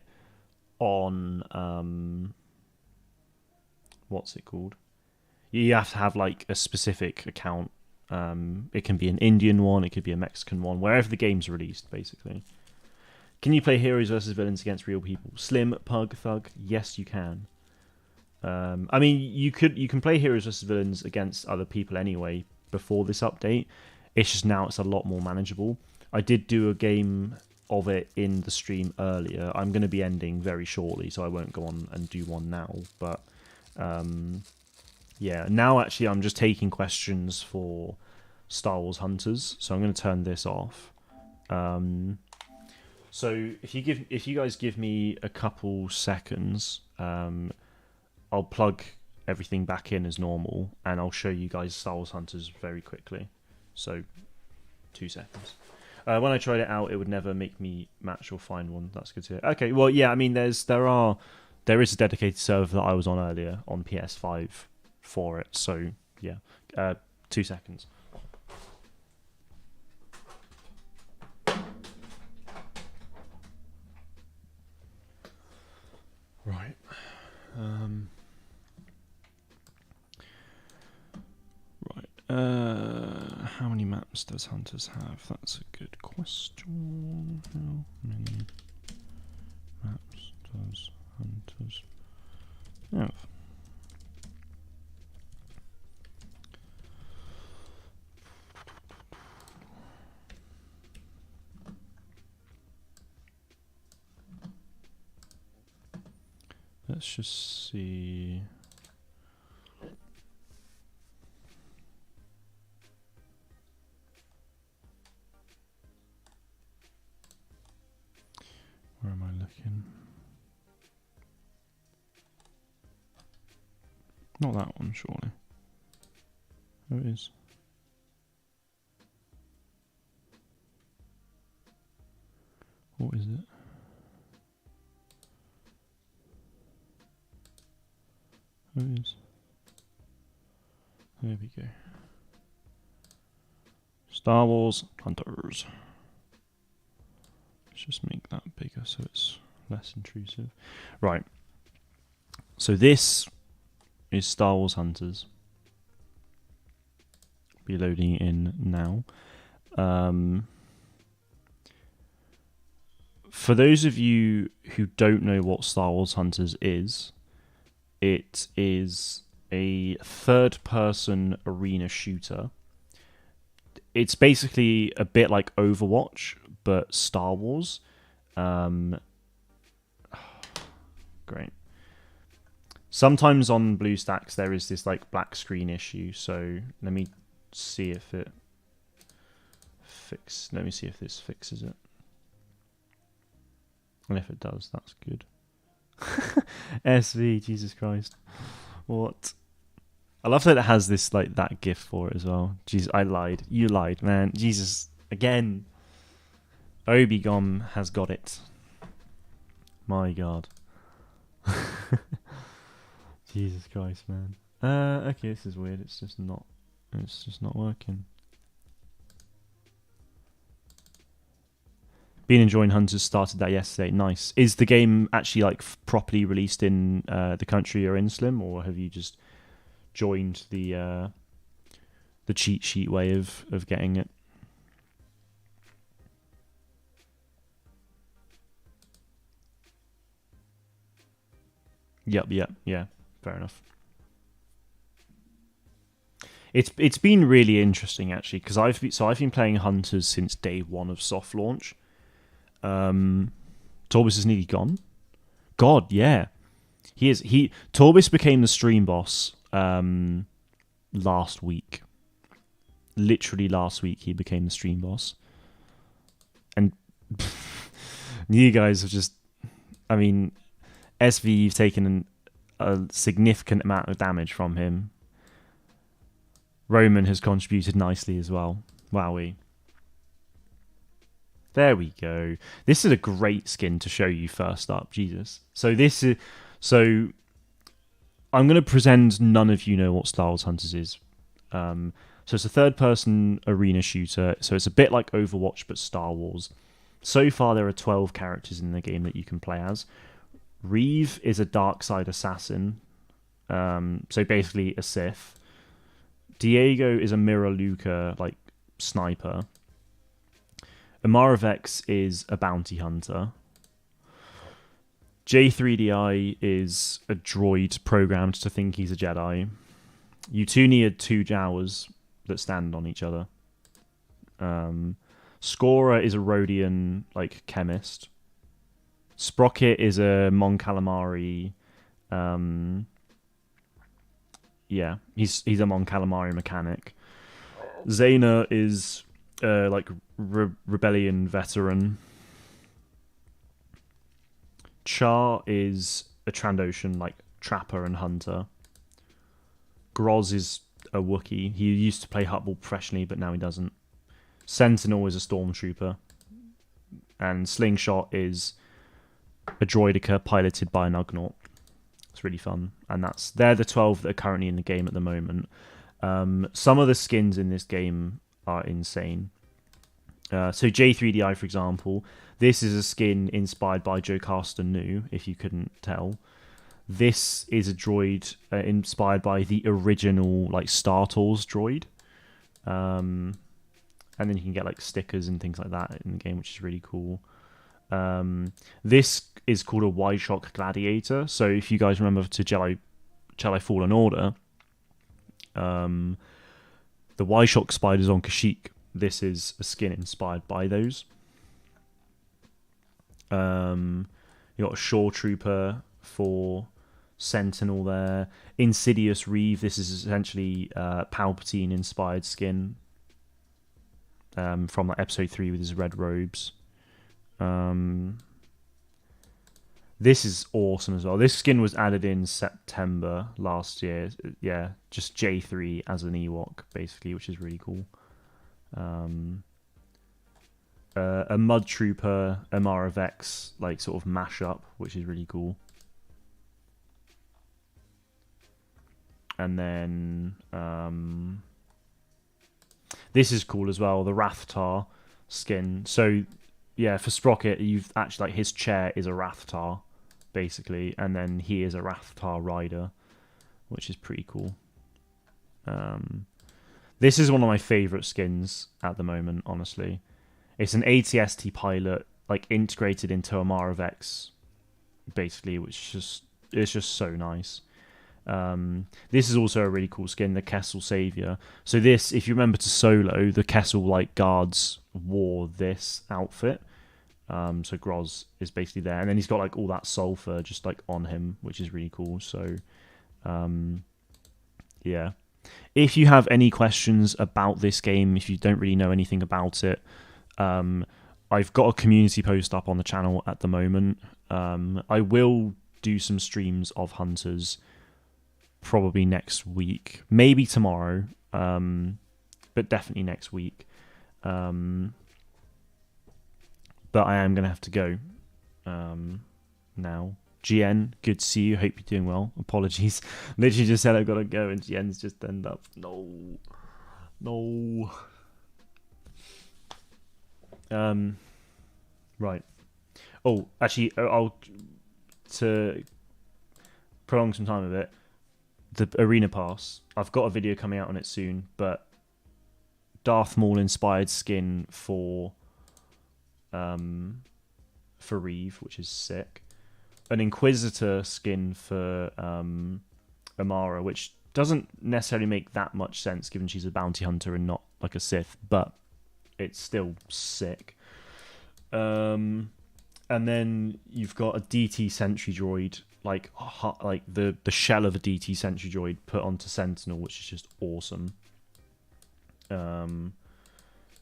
on what's it called? You have to have a specific account. It can be an Indian one, it could be a Mexican one, wherever the game's released, basically. Can you play heroes versus villains against real people? Slim, Pug, Thug? Yes, you can. I mean, you can play heroes versus villains against other people anyway before this update. It's just now it's a lot more manageable. I did do a game of it in the stream earlier. I'm going to be ending very shortly, so I won't go on and do one now. But now actually I'm just taking questions for Star Wars Hunters, so I'm going to turn this off. So if you guys give me a couple seconds, I'll plug everything back in as normal, and I'll show you guys Star Wars Hunters very quickly. So, 2 seconds. When I tried it out, it would never make me match or find one. That's good to hear. Okay, well, yeah, I mean, there is a dedicated server that I was on earlier on PS5 for it. So, yeah, 2 seconds. Right. How many maps does Hunters have? That's a good question. How many maps does Hunters have? Let's just see. Where am I looking? Not that one, surely. Oh, it is. What is it? Oh, it is. There we go. Star Wars Hunters. Let's just make that bigger so it's less intrusive. Right. So this is Star Wars Hunters. Be loading it in now. For those of you who don't know what Star Wars Hunters is, it is a third-person arena shooter. It's basically a bit like Overwatch, but Star Wars. Great. Sometimes on BlueStacks there is this like black screen issue, so let me see if it let me see if this fixes it. And if it does, that's good. SV, Jesus Christ. What? I love that it has this like that GIF for it as well. Jesus, I lied. You lied, man. Jesus, again. Obi-Wan has got it. My God. Jesus Christ, man. Okay, this is weird. It's just not working. Been enjoying Hunters, started that yesterday. Nice. Is the game actually like properly released in the country you're in, Slim, or have you just joined the cheat sheet way of getting it? Yep, yeah. Fair enough. It's been really interesting actually because I've been playing Hunters since day one of soft launch. Torbis is nearly gone. God, yeah, he is. Torbis became the stream boss last week. Literally last week, he became the stream boss, and you guys have just. I mean, SV, you've taken a significant amount of damage from him. Roman has contributed nicely as well. Wowee. There we go. This is a great skin to show you first up. Jesus. So I'm going to pretend none of you know what Star Wars Hunters is. So it's a third-person arena shooter. So it's a bit like Overwatch, but Star Wars. So far, there are 12 characters in the game that you can play as. Reeve is a dark side assassin. So basically a Sith. Diego is a Mirror Luca, like, sniper. Amaravex is a bounty hunter. J3DI is a droid programmed to think he's a Jedi. You two need 2 Jawas that stand on each other. Scorer is a Rhodian, like, chemist. Sprocket is a Mon Calamari. Yeah, he's a Mon Calamari mechanic. Zaina is like rebellion veteran. Char is a Trandoshan, like trapper and hunter. Groz is a Wookiee. He used to play Hutball professionally, but now he doesn't. Sentinel is a Stormtrooper. And Slingshot is a droidica piloted by an Ugnaught. It's really fun. And they're the 12 that are currently in the game at the moment. Some of the skins in this game are insane. So J3DI, for example, this is a skin inspired by Jocasta Nu, if you couldn't tell. This is a droid inspired by the original like Star Tours droid. And then you can get like stickers and things like that in the game, which is really cool. This is called a Wide-Shock Gladiator. So if you guys remember to Jedi Fallen Order, the Wide-Shock spiders on Kashyyyk, this is a skin inspired by those. You got a Shore Trooper for Sentinel there. Insidious Reeve, this is essentially Palpatine inspired skin from like episode 3 with his red robes. This is awesome as well. This skin was added in September last year. Yeah, just J3 as an Ewok basically, which is really cool. A Mud Trooper Amara Vex like sort of mashup, which is really cool. And then this is cool as well, the Rathtar skin. So yeah, for Sprocket, you've actually like his chair is a Rathtar basically, and then he is a Rathtar rider, which is pretty cool. This is one of my favorite skins at the moment, honestly. It's an ATST pilot like integrated into Amara Vex basically, which it's just so nice. This is also a really cool skin, the Kessel Savior. So this, if you remember to Solo, the Kessel like guards wore this outfit. So Groz is basically there, and then he's got like all that sulfur just like on him, which is really cool. So yeah, if you have any questions about this game, if you don't really know anything about it, I've got a community post up on the channel at the moment. I will do some streams of Hunters probably next week, maybe tomorrow, but definitely next week. But I am going to have to go now. GN, good to see you. Hope you're doing well. Apologies. Literally just said I've got to go and GN's just ended up. No. Right. Oh, actually, I'll to prolong some time of it. The Arena Pass. I've got a video coming out on it soon, but Darth Maul inspired skin for Reeve, which is sick. An Inquisitor skin for Amara, which doesn't necessarily make that much sense given she's a bounty hunter and not like a Sith, but it's still sick. And then you've got a DT Sentry droid, like the shell of a DT Sentry droid put onto Sentinel, which is just awesome.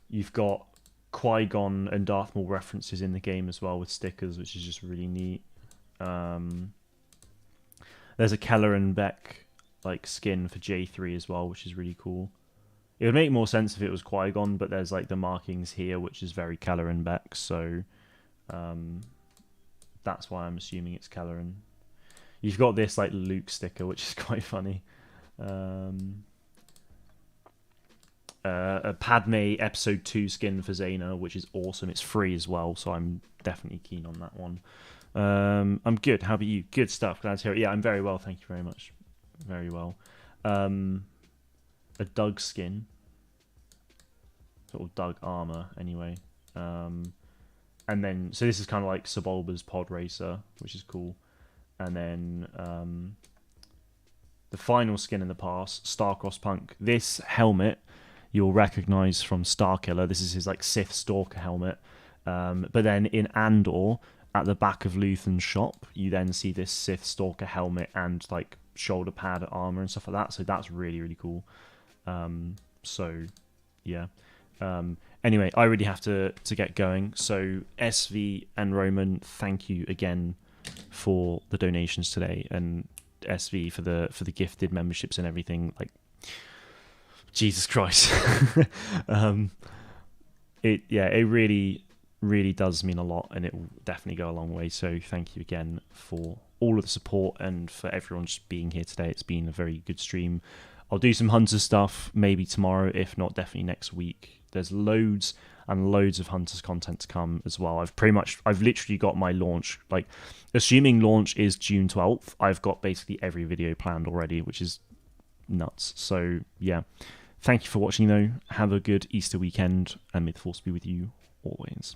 You've got Qui-Gon and Darth Maul references in the game as well with stickers, which is just really neat. There's a Keller and Beck like skin for J3 as well, which is really cool. It would make more sense if it was Qui-Gon, but there's like the markings here, which is very Keller and Beck, so that's why I'm assuming it's Kelleran. You've got this like Luke sticker, which is quite funny. A Padme Episode 2 skin for Zaina, which is awesome. It's free as well, so I'm definitely keen on that one. I'm good. How about you? Good stuff. Glad to hear it. Yeah, I'm very well. Thank you very much. Very well. A Doug skin. Sort of Doug armor, anyway. And then, so this is kind of like Sebulba's Pod Racer, which is cool. And then the final skin in the pass, Starcross Punk. This helmet you'll recognize from Starkiller. This is his like Sith Stalker helmet. But then in Andor, at the back of Luthen's shop, you then see this Sith Stalker helmet and like shoulder pad armor and stuff like that. So that's really, really cool. So yeah. Anyway, I really have to get going. So SV and Roman, thank you again for the donations today. And SV for the gifted memberships and everything. Like, Jesus Christ. It really does mean a lot, and it will definitely go a long way. So thank you again for all of the support and for everyone just being here today. It's been a very good stream. I'll do some Hunter stuff maybe tomorrow, if not definitely next week. There's loads and loads of Hunters content to come as well. I've literally got my launch, like, assuming launch is June 12th, I've got basically every video planned already, which is nuts. So yeah, thank you for watching though. Have a good Easter weekend, and may the force be with you always.